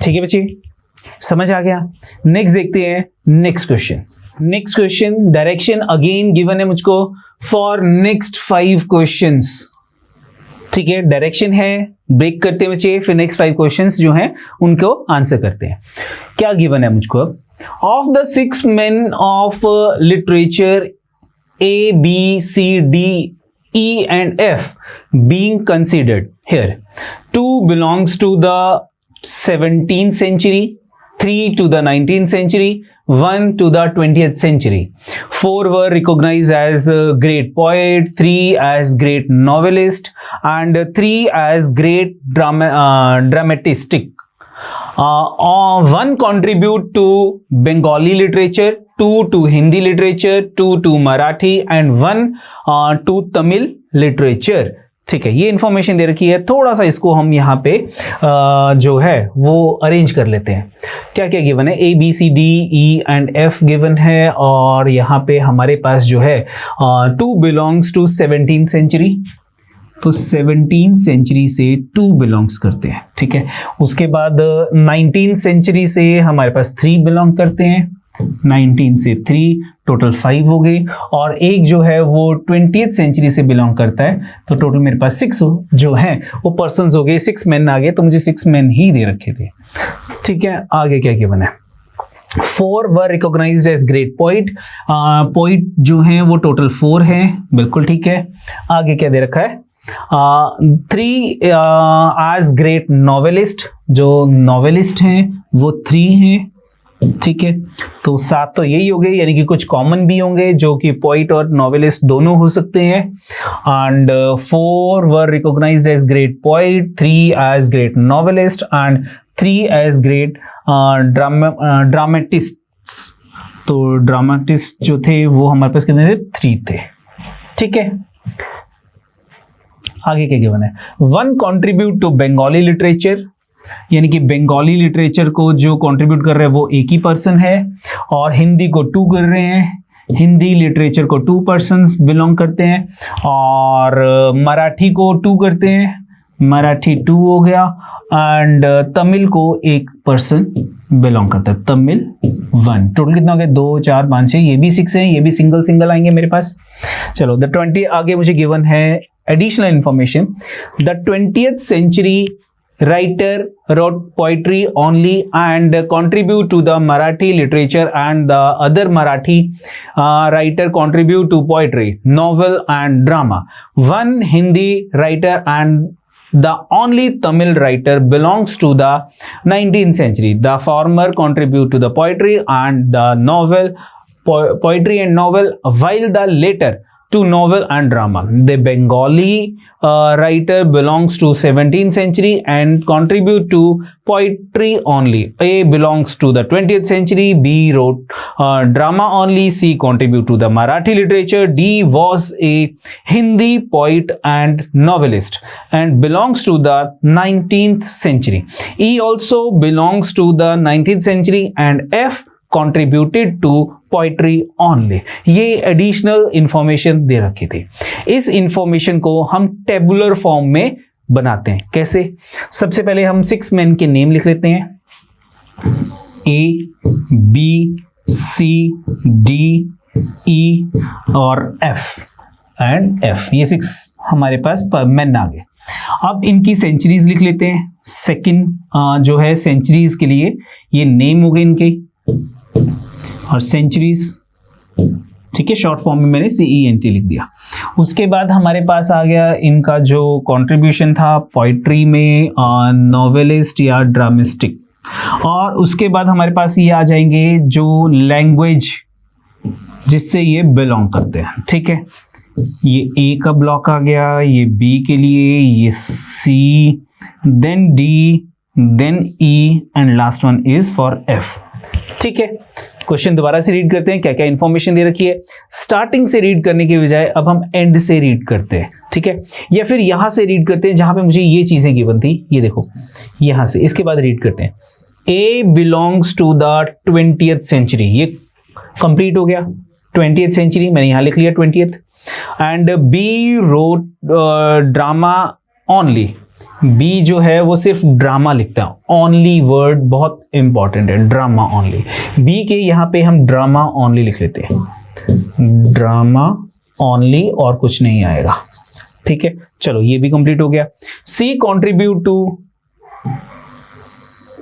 ठीक है बच्चे, समझ आ गया। नेक्स्ट देखते हैं next question, next question direction again given है मुझको फॉर नेक्स्ट 5 क्वेश्चंस। ठीक है, डायरेक्शन है, ब्रेक करते हैं बच्चे, फिर नेक्स्ट 5 क्वेश्चंस जो हैं उनको आंसर करते हैं। क्या गिवन है मुझको, of the 6 men of literature A, B, C, D, E and F being considered here, 2 belongs to the 17th century, 3 to the 19th century, 1 to the 20th century. 4 were recognized as great poet, 3 as great novelist, and 3 as great dramatistic. 1 contribute to Bengali literature, 2 to Hindi literature, 2 to Marathi, and 1 to Tamil literature. ठीक है, ये इंफॉर्मेशन दे रखी है, थोड़ा सा इसको हम यहाँ पे जो है वो अरेंज कर लेते हैं। क्या क्या गिवन है, A B C D E and F given है, और यहाँ पे हमारे पास जो है 2 बिलोंग्स टू 17th सेंचुरी, तो 17th सेंचुरी से 2 बिलोंग्स करते हैं। ठीक है, उसके बाद 19th सेंचुरी से हमारे पास 3 बिलोंग करते हैं, 19 से 3, टोटल 5 हो गए, और एक जो है वो 20th सेंचुरी से बिलोंग करता है, तो टोटल मेरे पास 6 जो है वो पर्सन्स हो गए, 6 मेन आ गए, तो मुझे 6 मेन ही दे रखे थे। ठीक है, आगे क्या गिवन है? 4 were recognized as great poet, poet जो है वो टोटल 4 है, बिल्कुल ठीक है। आगे क्या दे रखा है? 3 एज ग्रेट नॉवेलिस्ट, जो नॉवेलिस्ट हैं वो 3 हैं, ठीक है। तो 7 तो यही हो गए, यानी कि कुछ कॉमन भी होंगे जो कि पोइट और नॉवेलिस्ट दोनों हो सकते हैं। And 4 were recognized as great poet, 3 as great novelist and 3 as great dramatists. तो ड्रामेटिस्ट जो थे वो हमारे पास कितने थे? 3 थे, ठीक है। आगे क्या गिवन है? 1 कंट्रीब्यूट टू बंगाली लिटरेचर, यानी कि बंगाली लिटरेचर को जो कंट्रीब्यूट कर रहे हैं वो एक ही पर्सन है, और हिंदी को 2 कर रहे हैं, हिंदी लिटरेचर को 2 पर्सन्स बिलोंग करते हैं, और मराठी को 2 करते हैं, मराठी 2 हो गया, एंड तमिल को 1 पर्सन बिलोंग करता है, तमिल 1। टोटल कितना हो गया? 2 4 5 6, ये भी 6 है, ये भी सिंगल सिंगल आएंगे मेरे पास। चलो द 20, आगे मुझे गिवन है additional information. The 20th century writer wrote poetry only and contribute to the Marathi literature, and the other Marathi writer contribute to poetry, novel and drama. 1 Hindi writer and the only Tamil writer belongs to the 19th century. The former contribute to the poetry and the novel, poetry and novel, while the later to novel and drama. The Bengali writer belongs to 17th century and contribute to poetry only. A belongs to the 20th century. B wrote drama only. C contribute to the Marathi literature. D was a Hindi poet and novelist and belongs to the 19th century. E also belongs to the 19th century, and F contributed to poetry only. ये एडिशनल इंफॉर्मेशन दे रखी थी। इस इंफॉर्मेशन को हम टेबुलर फॉर्म में बनाते हैं। कैसे? सबसे पहले हम 6 मेन के नेम लिख लेते हैं, A, B, C, D, E और F एंड F। ये 6 हमारे पास मेन आ गए। अब इनकी सेंचुरीज लिख लेते हैं। सेकंड जो है सेंचुरीज के लिए ये नेम हो गए इनके, और सेंचुरीज, ठीक है, शॉर्ट फॉर्म में मैंने CENT लिख दिया। उसके बाद हमारे पास आ गया इनका जो कंट्रीब्यूशन था पोइट्री में, नॉवेलिस्ट या ड्रामेस्टिक, और उसके बाद हमारे पास ये आ जाएंगे जो लैंग्वेज जिससे ये बिलोंग करते हैं, ठीक है। ये A का ब्लॉक आ गया, ये B के लिए, ये C, then D, then E and last one is for F, ठीक है। क्वेश्चन दोबारा से रीड करते हैं, क्या क्या इंफॉर्मेशन दे रखी है। स्टार्टिंग से रीड करने के बजाय अब हम एंड से रीड करते हैं, ठीक है, या फिर यहां से रीड करते हैं जहां पे मुझे ये चीजें गिवन थी, ये देखो यहां से, इसके बाद रीड करते हैं। A belongs to the 20th century, ये कंप्लीट हो गया। 20th सेंचुरी मैंने यहां लिख लिया 20th, and B wrote drama only. B जो है वो सिर्फ ड्रामा लिखता है, ओनली वर्ड बहुत इंपॉर्टेंट है, ड्रामा ओनली। B के यहाँ पे हम ड्रामा ओनली लिख लेते हैं, ड्रामा ओनली, और कुछ नहीं आएगा, ठीक है। चलो ये भी कंप्लीट हो गया। C contribute to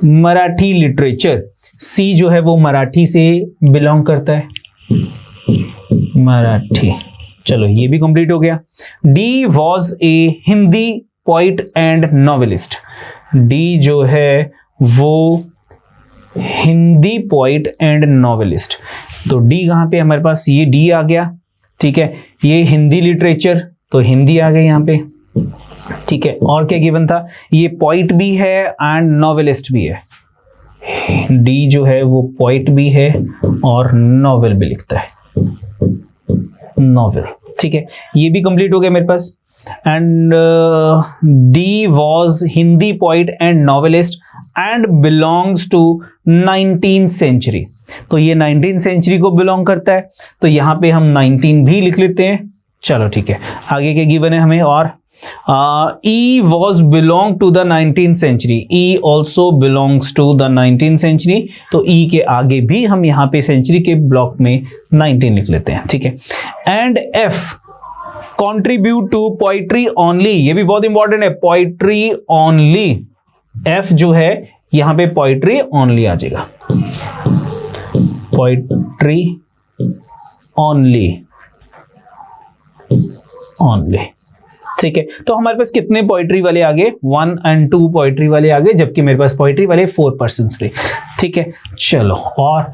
Marathi literature. C जो है वो मराठी से बिलोंग करता है, मराठी। चलो ये भी कंप्लीट हो गया। D was a Hindi poet and novelist. D जो है वो हिंदी पोइट एंड नॉवेलिस्ट, तो डी कहाँ पे हमारे पास, ये डी आ गया, ठीक है। ये हिंदी लिटरेचर, तो हिंदी आ गई यहाँ पे, ठीक है। और क्या गिवन था? ये पोइट भी है एंड नॉवेलिस्ट भी है। डी जो है वो पोइट भी है और नॉवेल भी लिखता है, नॉवेल, ठीक है। ये भी कंप्लीट हो गया मेरे पास। And D was Hindi poet and novelist and belongs to 19th century, तो ये 19th सेंचुरी को बिलोंग करता है, तो यहाँ पे हम 19 भी लिख लेते हैं। चलो ठीक है, आगे क्या गिवन है हमें, और E was belong to the 19th century, E also belongs to the 19th century, तो ई के आगे भी हम यहाँ पे सेंचुरी के ब्लॉक में 19 लिख लेते हैं, ठीक है। And F contribute to poetry only, ये भी बहुत इंपॉर्टेंट है, पोइट्री ओनली, एफ जो है यहां पे पोइट्री ओनली आ जाएगा, पोइट्री ओनली, ओनली, ठीक है। तो हमारे पास कितने पोइट्री वाले आ गए, 1 और 2 पोइट्री वाले आ गए, जबकि मेरे पास पोइट्री वाले 4 पर्सन्स थे, ठीक है। चलो और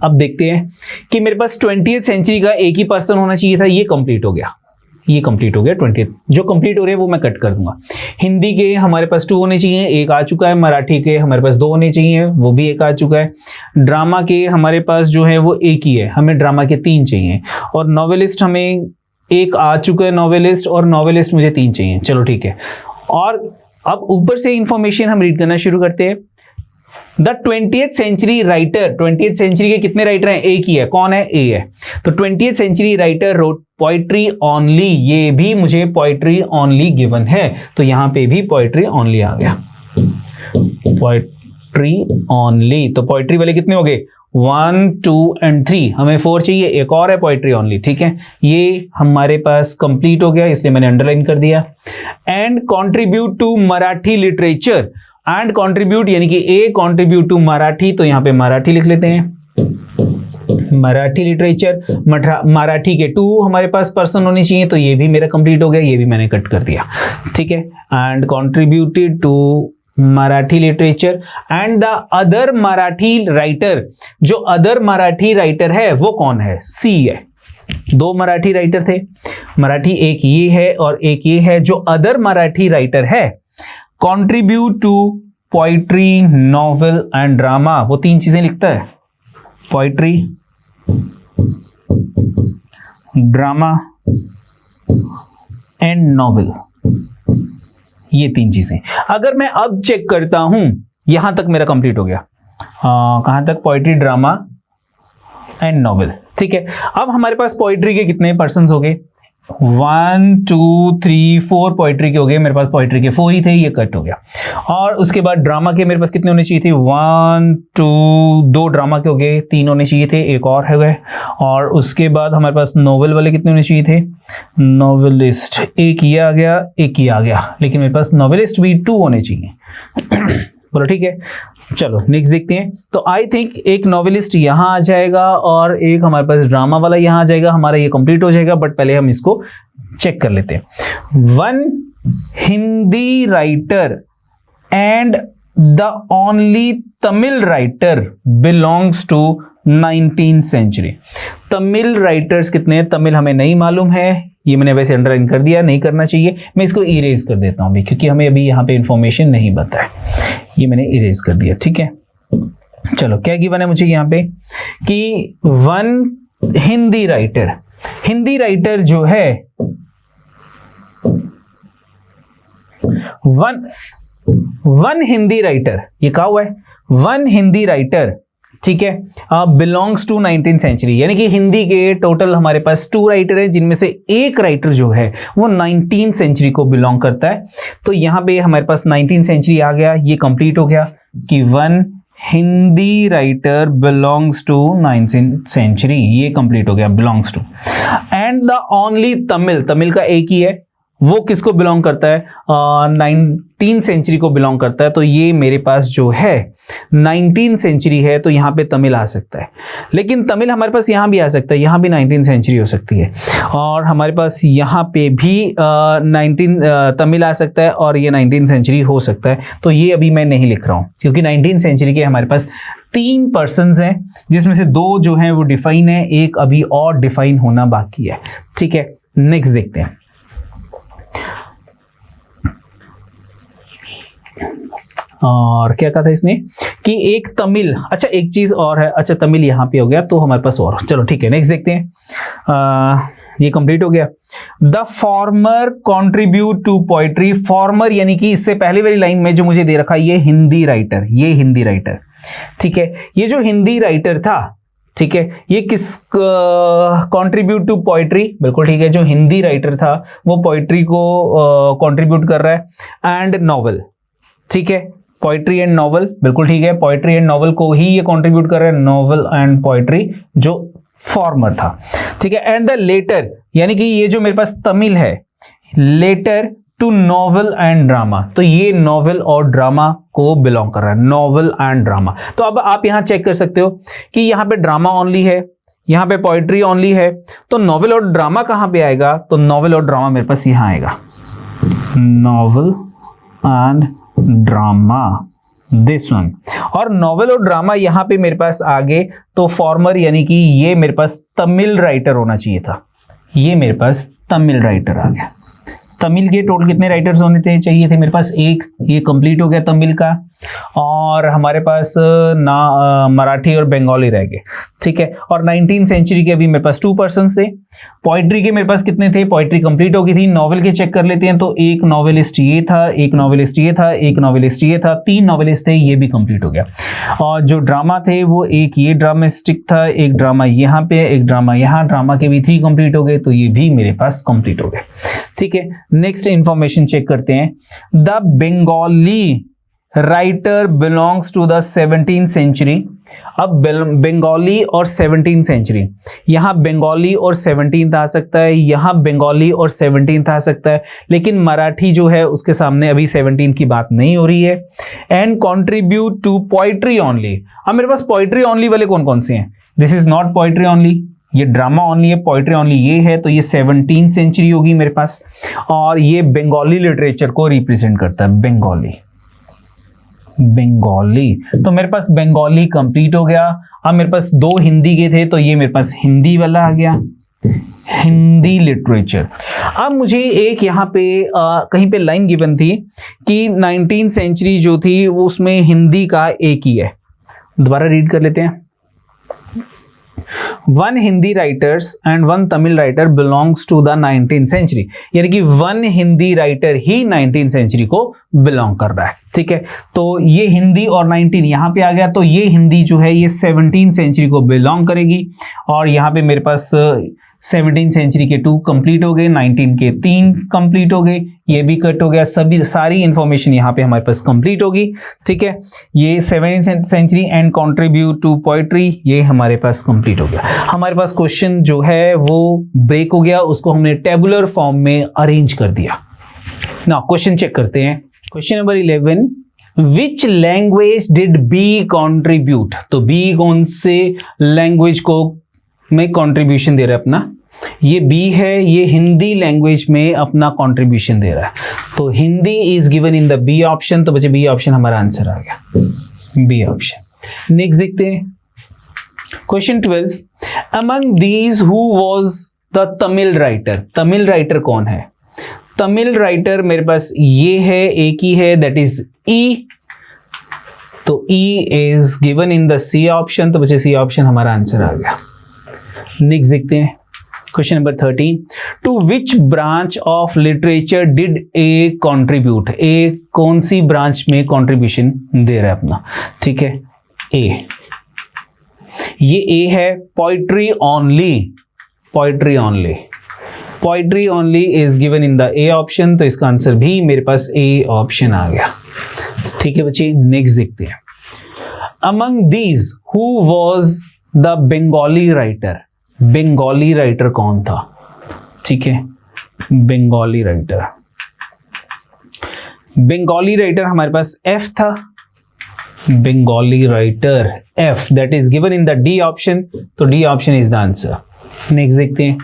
अब देखते हैं कि मेरे पास 20th सेंचुरी का एक ही पर्सन होना चाहिए था, ये कंप्लीट हो गया, ये कंप्लीट हो गया 20th, जो कंप्लीट हो रहे हैं वो मैं कट कर दूंगा। हिंदी के हमारे पास 2 होने चाहिए, एक आ चुका है। मराठी के हमारे पास 2 होने चाहिए, वो भी एक आ चुका है। ड्रामा के हमारे पास जो है वो एक ही है, हमें ड्रामा के 3 चाहिए। और नॉवेलिस्ट हमें एक आ चुका है नॉवेलिस्ट, और नॉवेलिस्ट मुझे 3 चाहिए, चलो ठीक है। और अब ऊपर से इंफॉर्मेशन हम रीड करना शुरू करते हैं। The 20th century writer, 20th century के कितने राइटर हैं, एक ही है, कौन है, ए है। तो 20th century writer wrote poetry only, ये भी मुझे पोइट्री ओनली गिवन है, तो यहां पे भी पोइट्री ओनली आ गया, पोइट्री ओनली। तो पोइट्री वाले कितने हो गए, 1, 2 और 3, हमें 4 चाहिए, एक और है पोइट्री ओनली, ठीक है। ये हमारे पास कंप्लीट हो गया, इसलिए मैंने अंडरलाइन कर दिया। And contribute to Marathi literature, and contribute यानी कि ए कॉन्ट्रीब्यूट टू मराठी, तो यहां पे मराठी लिख लेते हैं, मराठी लिटरेचर। मराठी के 2 हमारे पास पर्सन होने चाहिए, तो ये भी मेरा कंप्लीट हो गया, ये भी मैंने कट कर दिया, ठीक है। And contributed to Marathi literature and the other Marathi writer, जो अदर मराठी राइटर है वो कौन है, सी है। 2 मराठी राइटर थे, मराठी एक ये है और एक ये है, जो अदर मराठी राइटर है contribute to poetry, novel and drama, वो 3 चीजें लिखता है, पोइट्री, ड्रामा एंड नॉवेल, ये 3 चीजें। अगर मैं अब चेक करता हूं, यहां तक मेरा कंप्लीट हो गया, कहां तक, पोइट्री, ड्रामा एंड नॉवेल, ठीक है। अब हमारे पास पोइट्री के कितने पर्सन्स हो गए, 1, 2, 3, 4 पोइट्री के हो गए, मेरे पास पोइट्री के 4 ही थे, ये कट हो गया। और उसके बाद ड्रामा के मेरे पास कितने होने चाहिए थे, 1, 2 ड्रामा के हो गए, 3 होने चाहिए थे, एक और है गए। और उसके बाद हमारे पास नोवेल वाले कितने होने चाहिए थे, नोवेलिस्ट, एक ये आ गया, एक ये आ गया, लेकिन मेरे पास नोवेलिस्ट भी 2 होने चाहिए बोलो ठीक है। चलो नेक्स्ट देखते हैं। तो आई थिंक एक नॉवेलिस्ट यहां आ जाएगा और एक हमारे पास ड्रामा वाला यहां आ जाएगा, हमारा ये कंप्लीट हो जाएगा। बट पहले हम इसको चेक कर लेते हैं। 1 Hindi writer and the only Tamil writer belongs to 19th century. Tamil writers कितने हैं, तमिल हमें नहीं मालूम है, ये मैंने वैसे अंडरलाइन कर दिया, नहीं करना चाहिए। मैं इसको इरेज कर देता हूं क्योंकि हमें अभी यहाँ पे इंफॉर्मेशन नहीं पता है, ये मैंने इरेज कर दिया, ठीक है। चलो क्या गिवन है मुझे यहाँ पे कि 1 हिंदी राइटर, हिंदी राइटर जो है 1 हिंदी राइटर, ये कहा हुआ है 1 हिंदी राइटर, ठीक है, बिलोंग्स टू 19th सेंचुरी, यानी कि हिंदी के टोटल हमारे पास 2 राइटर हैं, जिनमें से एक राइटर जो है वो 19th सेंचुरी को बिलोंग करता है। तो यहां पे हमारे पास 19th सेंचुरी आ गया, ये कंप्लीट हो गया कि 1 Hindi writer belongs to 19th century, ये कंप्लीट हो गया, belongs to. And the only Tamil, Tamil का एक ही है, वो किसको बिलोंग करता है, 19th सेंचुरी को बिलोंग करता है। तो ये मेरे पास जो है 19th सेंचुरी है, तो यहाँ पे तमिल आ सकता है। लेकिन तमिल हमारे पास यहाँ भी आ सकता है, यहाँ भी 19th सेंचुरी हो सकती है, और हमारे पास यहाँ पे भी तमिल आ सकता है, और ये 19th सेंचुरी हो सकता है। तो ये अभी मैं नहीं लिख रहा हूँ क्योंकि 19th सेंचुरी के हमारे पास 3 पर्सन्स हैं, जिसमें से 2 जो हैं वो डिफाइन है, एक अभी और डिफाइन होना बाकी है, ठीक है। नेक्स्ट देखते हैं। और क्या कहा था इसने कि एक तमिल, अच्छा एक चीज और है, अच्छा तमिल यहाँ पे हो गया, तो हमारे पास और, चलो ठीक है नेक्स्ट देखते हैं। ये कंप्लीट हो गया। The former contribute to poetry, former यानी कि इससे पहले वाली लाइन में जो मुझे दे रखा है ये हिंदी राइटर, ये हिंदी राइटर, ठीक है। ये जो हिंदी राइटर था, ठीक है, ये किस कंट्रीब्यूट टू पोइट्री, बिल्कुल ठीक है, जो हिंदी राइटर था वो पोइट्री को कंट्रीब्यूट कर रहा है, एंड नॉवल, ठीक है, पोइट्री एंड नॉवल, बिल्कुल ठीक है, पोइट्री एंड नॉवल को ही ये कंट्रीब्यूट कर रहा है, नॉवल एंड पोइट्री जो फॉर्मर था, ठीक है, एंड द लेटर, यानी कि ये जो मेरे पास तमिल है, latter to novel and drama, तो ये नॉवल और ड्रामा को बिलोंग कर रहा है, नॉवल एंड ड्रामा। तो अब आप यहां चेक कर सकते हो कि यहां पे ड्रामा ओनली है, यहां पे पोइट्री ओनली है, तो नॉवल और ड्रामा कहां पे आएगा, तो नॉवल और ड्रामा मेरे पास यहां आएगा, novel and drama, this one, और नॉवल और ड्रामा यहां पे मेरे पास आगे, तो फॉर्मर यानी कि ये मेरे पास तमिल राइटर होना चाहिए था, ये मेरे पास तमिल राइटर आ गया। तमिल के टोटल कितने राइटर्स होने थे, चाहिए थे मेरे पास एक, ये कंप्लीट हो गया तमिल का, और हमारे पास मराठी और बंगाली रह गए, ठीक है, और 19th सेंचुरी के अभी मेरे पास 2 पर्सन्स थे। पोइट्री के मेरे पास कितने थे, पोइट्री कंप्लीट हो गई थी, नॉवल के चेक कर लेते हैं, तो एक नॉवेलिस्ट ये था, एक नॉवेलिस्ट ये था, एक नॉवेलिस्ट ये था, 3 नॉवेलिस्ट थे, ये भी कंप्लीट हो गया। और जो ड्रामा थे वो एक ये ड्रामेस्टिक था, एक ड्रामा यहाँ पे, एक ड्रामा यहाँ, ड्रामा के भी 3 कंप्लीट हो गए, तो ये भी मेरे पास कंप्लीट हो गए, ठीक है। नेक्स्ट इंफॉर्मेशन चेक करते हैं, the Bengali writer belongs to the 17th century. अब बंगाली और 17th सेंचुरी, यहां बंगाली और 17th आ सकता है, यहां बंगाली और 17th आ सकता है, लेकिन मराठी जो है उसके सामने अभी 17th की बात नहीं हो रही है। And contribute to poetry only, अब मेरे पास पोइट्री ओनली वाले कौन कौन से हैं, this is not poetry only, ये ड्रामा ओनली है, पोइट्री ओनली ये है, तो ये 17th सेंचुरी होगी मेरे पास, और ये बंगाली लिटरेचर को रिप्रेजेंट करता है, बंगाली, बंगाली, तो मेरे पास बंगाली कंप्लीट हो गया। अब मेरे पास 2 हिंदी के थे, तो ये मेरे पास हिंदी वाला आ गया, हिंदी लिटरेचर। अब मुझे एक यहाँ पे कहीं पे लाइन गिवन थी कि 19th सेंचुरी जो थी वो उसमें हिंदी का एक ही है, दोबारा रीड कर लेते हैं, 1 Hindi writers and 1 Tamil writer belongs to the 19th century, यानी कि 1 हिंदी राइटर ही 19th सेंचुरी को बिलोंग कर रहा है, ठीक है। तो ये हिंदी और 19 यहां पे आ गया, तो ये हिंदी जो है ये 17th सेंचुरी को बिलोंग करेगी, और यहां पे मेरे पास 17th सेंचुरी के 2 कंप्लीट हो गए, 19 के 3 कंप्लीट हो गए, ये भी कट हो गया, सभी सारी इंफॉर्मेशन यहाँ पे हमारे पास कंप्लीट होगी, ठीक है। ये 17th century and contribute to poetry, ये हमारे पास कंप्लीट हो गया। हमारे पास क्वेश्चन जो है वो ब्रेक हो गया, उसको हमने टेबुलर फॉर्म में अरेंज कर दिया। ना क्वेश्चन चेक करते हैं, question number 11, which language did B contribute, तो बी कौन से लैंग्वेज को में कंट्रीब्यूशन दे रहा है अपना, ये बी है, ये हिंदी लैंग्वेज में अपना कंट्रीब्यूशन दे रहा है, तो Hindi is given in the B option, तो बच्चे बी ऑप्शन हमारा आंसर आ गया, बी ऑप्शन। नेक्स्ट देखते हैं question 12, among these who was the Tamil writer, Tamil writer कौन है, तमिल राइटर मेरे पास ये है, एक ही है, दैट इज ई, तो E is given in the C option, तो बच्चे सी ऑप्शन हमारा आंसर आ गया। नेक्स्ट देखते हैं question number 13, to which branch of literature did A contribute, A कौन सी ब्रांच में कॉन्ट्रीब्यूशन दे रहा है अपना, ठीक है, ए, ये ए है, poetry only, poetry only, poetry only is given in the A option, तो इसका आंसर भी मेरे पास ए ऑप्शन आ गया, ठीक है बच्चे। नेक्स्ट देखते हैं, among these who was the Bengali writer, Bengali writer कौन था, ठीक है, बंगाली राइटर, बंगाली राइटर हमारे पास एफ था, Bengali writer F, that is given in the D option, तो D option is the answer. Next देखते हैं,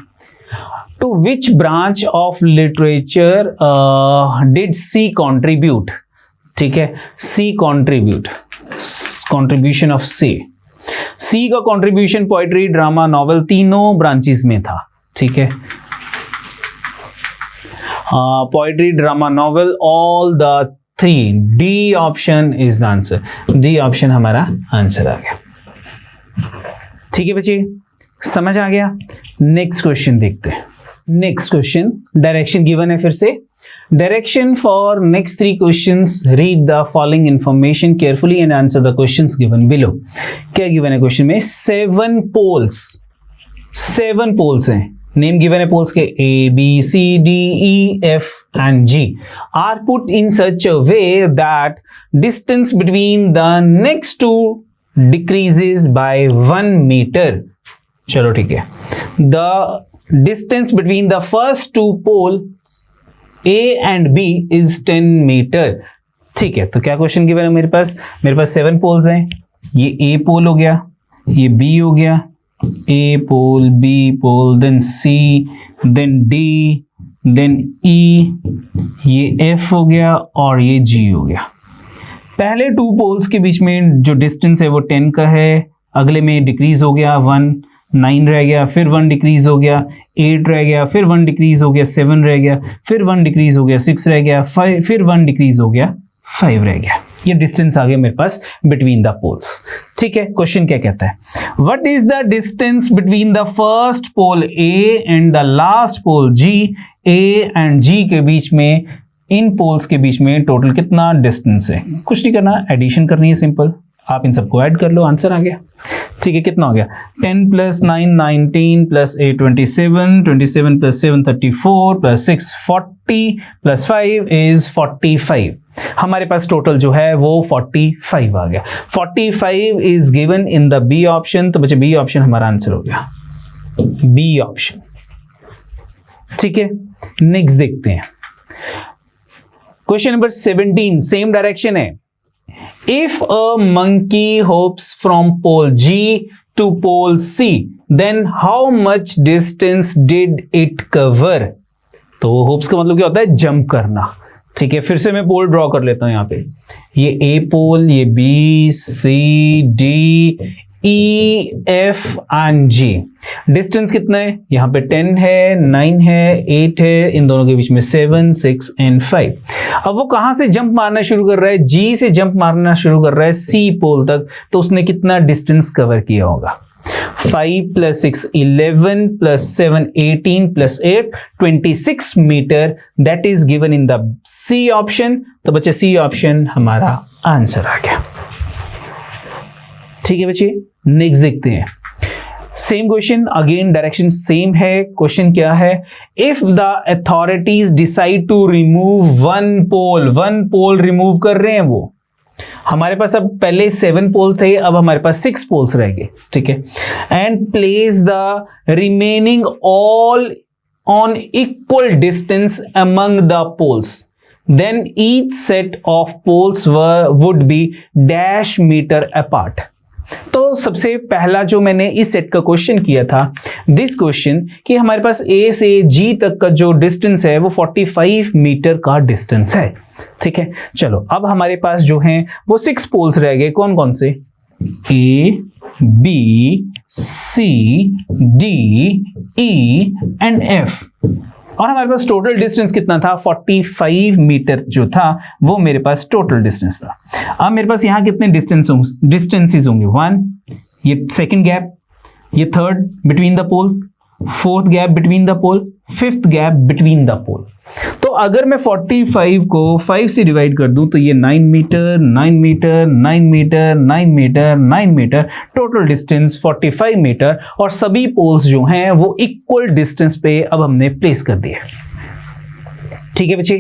to which branch of literature did C contribute, ठीक है, C contribute, contribution of C, C का कंट्रीब्यूशन पोइट्री, ड्रामा, नॉवेल तीनों ब्रांचेस में था, ठीक है, poetry, drama, novel, all the 3, D option is the answer, D option हमारा आंसर आ गया, ठीक है बच्चे, समझ आ गया। नेक्स्ट क्वेश्चन देखते हैं, नेक्स्ट क्वेश्चन डायरेक्शन गिवन है फिर से, Direction for next 3 questions. Read the following information carefully and answer the questions given below. क्या given है क्वेश्चन में? 7 poles. 7 poles हैं. Name given है poles के A, B, C, D, E, F and G are put in such a way that distance between the next 2 decreases by 1 meter. चलो ठीक है. The distance between the first 2 poles A and B is 10 meter. ठीक है, तो क्या क्वेश्चन गिवन है मेरे पास? 7 पोल्स हैं. ये A पोल हो गया, ये B हो गया, A pole, B pole, then C, then D, then E, ये F हो गया और ये G हो गया. पहले 2 पोल्स के बीच में जो डिस्टेंस है वो 10 का है, अगले में डिक्रीज हो गया 1, 9 रह गया, फिर 1 डिक्रीज हो गया, 8 रह गया, फिर 1 डिक्रीज हो गया, 7 रह गया, फिर 1 डिक्रीज हो गया, 6 रह गया, 5, फिर 1 डिक्रीज हो गया, 5 रह गया. ये डिस्टेंस आ गया मेरे पास बिटवीन द पोल्स. ठीक है, क्वेश्चन क्या कहता है? What is the distance between the first pole A and the last pole G? A and G के बीच में, इन पोल्स के बीच में टोटल कितना डिस्टेंस है? कुछ नहीं करना, एडिशन करनी है सिंपल. आप इन सबको ऐड कर लो, आंसर आ गया. ठीक है, कितना हो गया? 10 + 9 19 + 8 27, 27 + 7 34 + 6 40 + 5 इज 45. हमारे पास टोटल जो है वो 45 आ गया. 45 is given in the B option. तो बच्चे बी ऑप्शन हमारा आंसर हो गया, बी ऑप्शन. ठीक है, नेक्स्ट देखते हैं. क्वेश्चन नंबर 17, सेम डायरेक्शन है. If a monkey hops from pole G to pole C, then how much distance did it cover? तो होप्स का मतलब क्या होता है? जंप करना. ठीक है, फिर से मैं पोल ड्रॉ कर लेता हूं यहाँ पे. ये A पोल, ये B, C, D, E, F and G. Distance कितना है? यहाँ पे 10 है, 9 है, 8 है, इन दोनों के बीच में 7, 6 and 5. अब वो कहां से जंप मारना शुरू कर रहा है? G से जंप मारना शुरू कर रहा है C पोल तक. तो उसने कितना डिस्टेंस कवर किया होगा? 5 + 6 11 + 7 18 + 8 26 metre. That is given in the C option. तो बच्चे C ऑप्शन हमारा आंसर आ गया. ठीक है बच्चे, नेक्स्ट देखते हैं. Same question, again direction same है. क्वेश्चन क्या है? If the authorities decide to remove 1 pole remove कर रहे हैं वो. हमारे पास अब पहले 7 पोल थे, अब हमारे पास 6 पोल्स रह गए. ठीक है, and place the remaining all on equal distance among the poles, then each set of poles would be dash meter apart. तो सबसे पहला जो मैंने इस सेट का क्वेश्चन किया था, दिस क्वेश्चन, कि हमारे पास A से G तक का जो डिस्टेंस है वो 45 मीटर का डिस्टेंस है. ठीक है, चलो अब हमारे पास जो हैं वो 6 पोल्स रह गए. कौन कौन से? A, B, C, D, E and F. और हमारे पास टोटल डिस्टेंस कितना था? 45 मीटर जो था वो मेरे पास टोटल डिस्टेंस था. अब मेरे पास यहाँ कितने डिस्टेंसेस होंगे? 1, ये सेकंड गैप, ये third between the pole, fourth gap between the pole, fifth gap between the pole. तो अगर मैं 45 को 5 से डिवाइड कर दूं तो ये 9 metre, 9 metre, 9 metre, 9 metre, 9 metre, total distance 45 metre. और सभी पोल्स जो हैं वो इक्वल डिस्टेंस पे अब हमने प्लेस कर दिए. ठीक है बच्चे,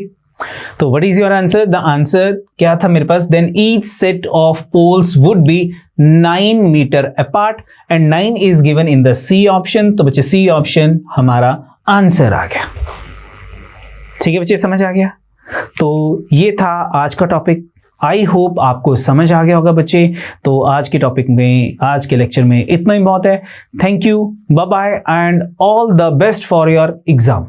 तो what is your answer? The answer क्या था मेरे पास? Then each set of poles would be 9 metre apart and 9 is given in the C option. तो बच्चे सी ऑप्शन हमारा आंसर आ गया. ठीक है बच्चे, समझ आ गया? तो ये था आज का टॉपिक. आई होप आपको समझ आ गया होगा बच्चे. तो आज के टॉपिक में, आज के लेक्चर में इतना ही बहुत है. Thank you, bye bye and all the best for your exam.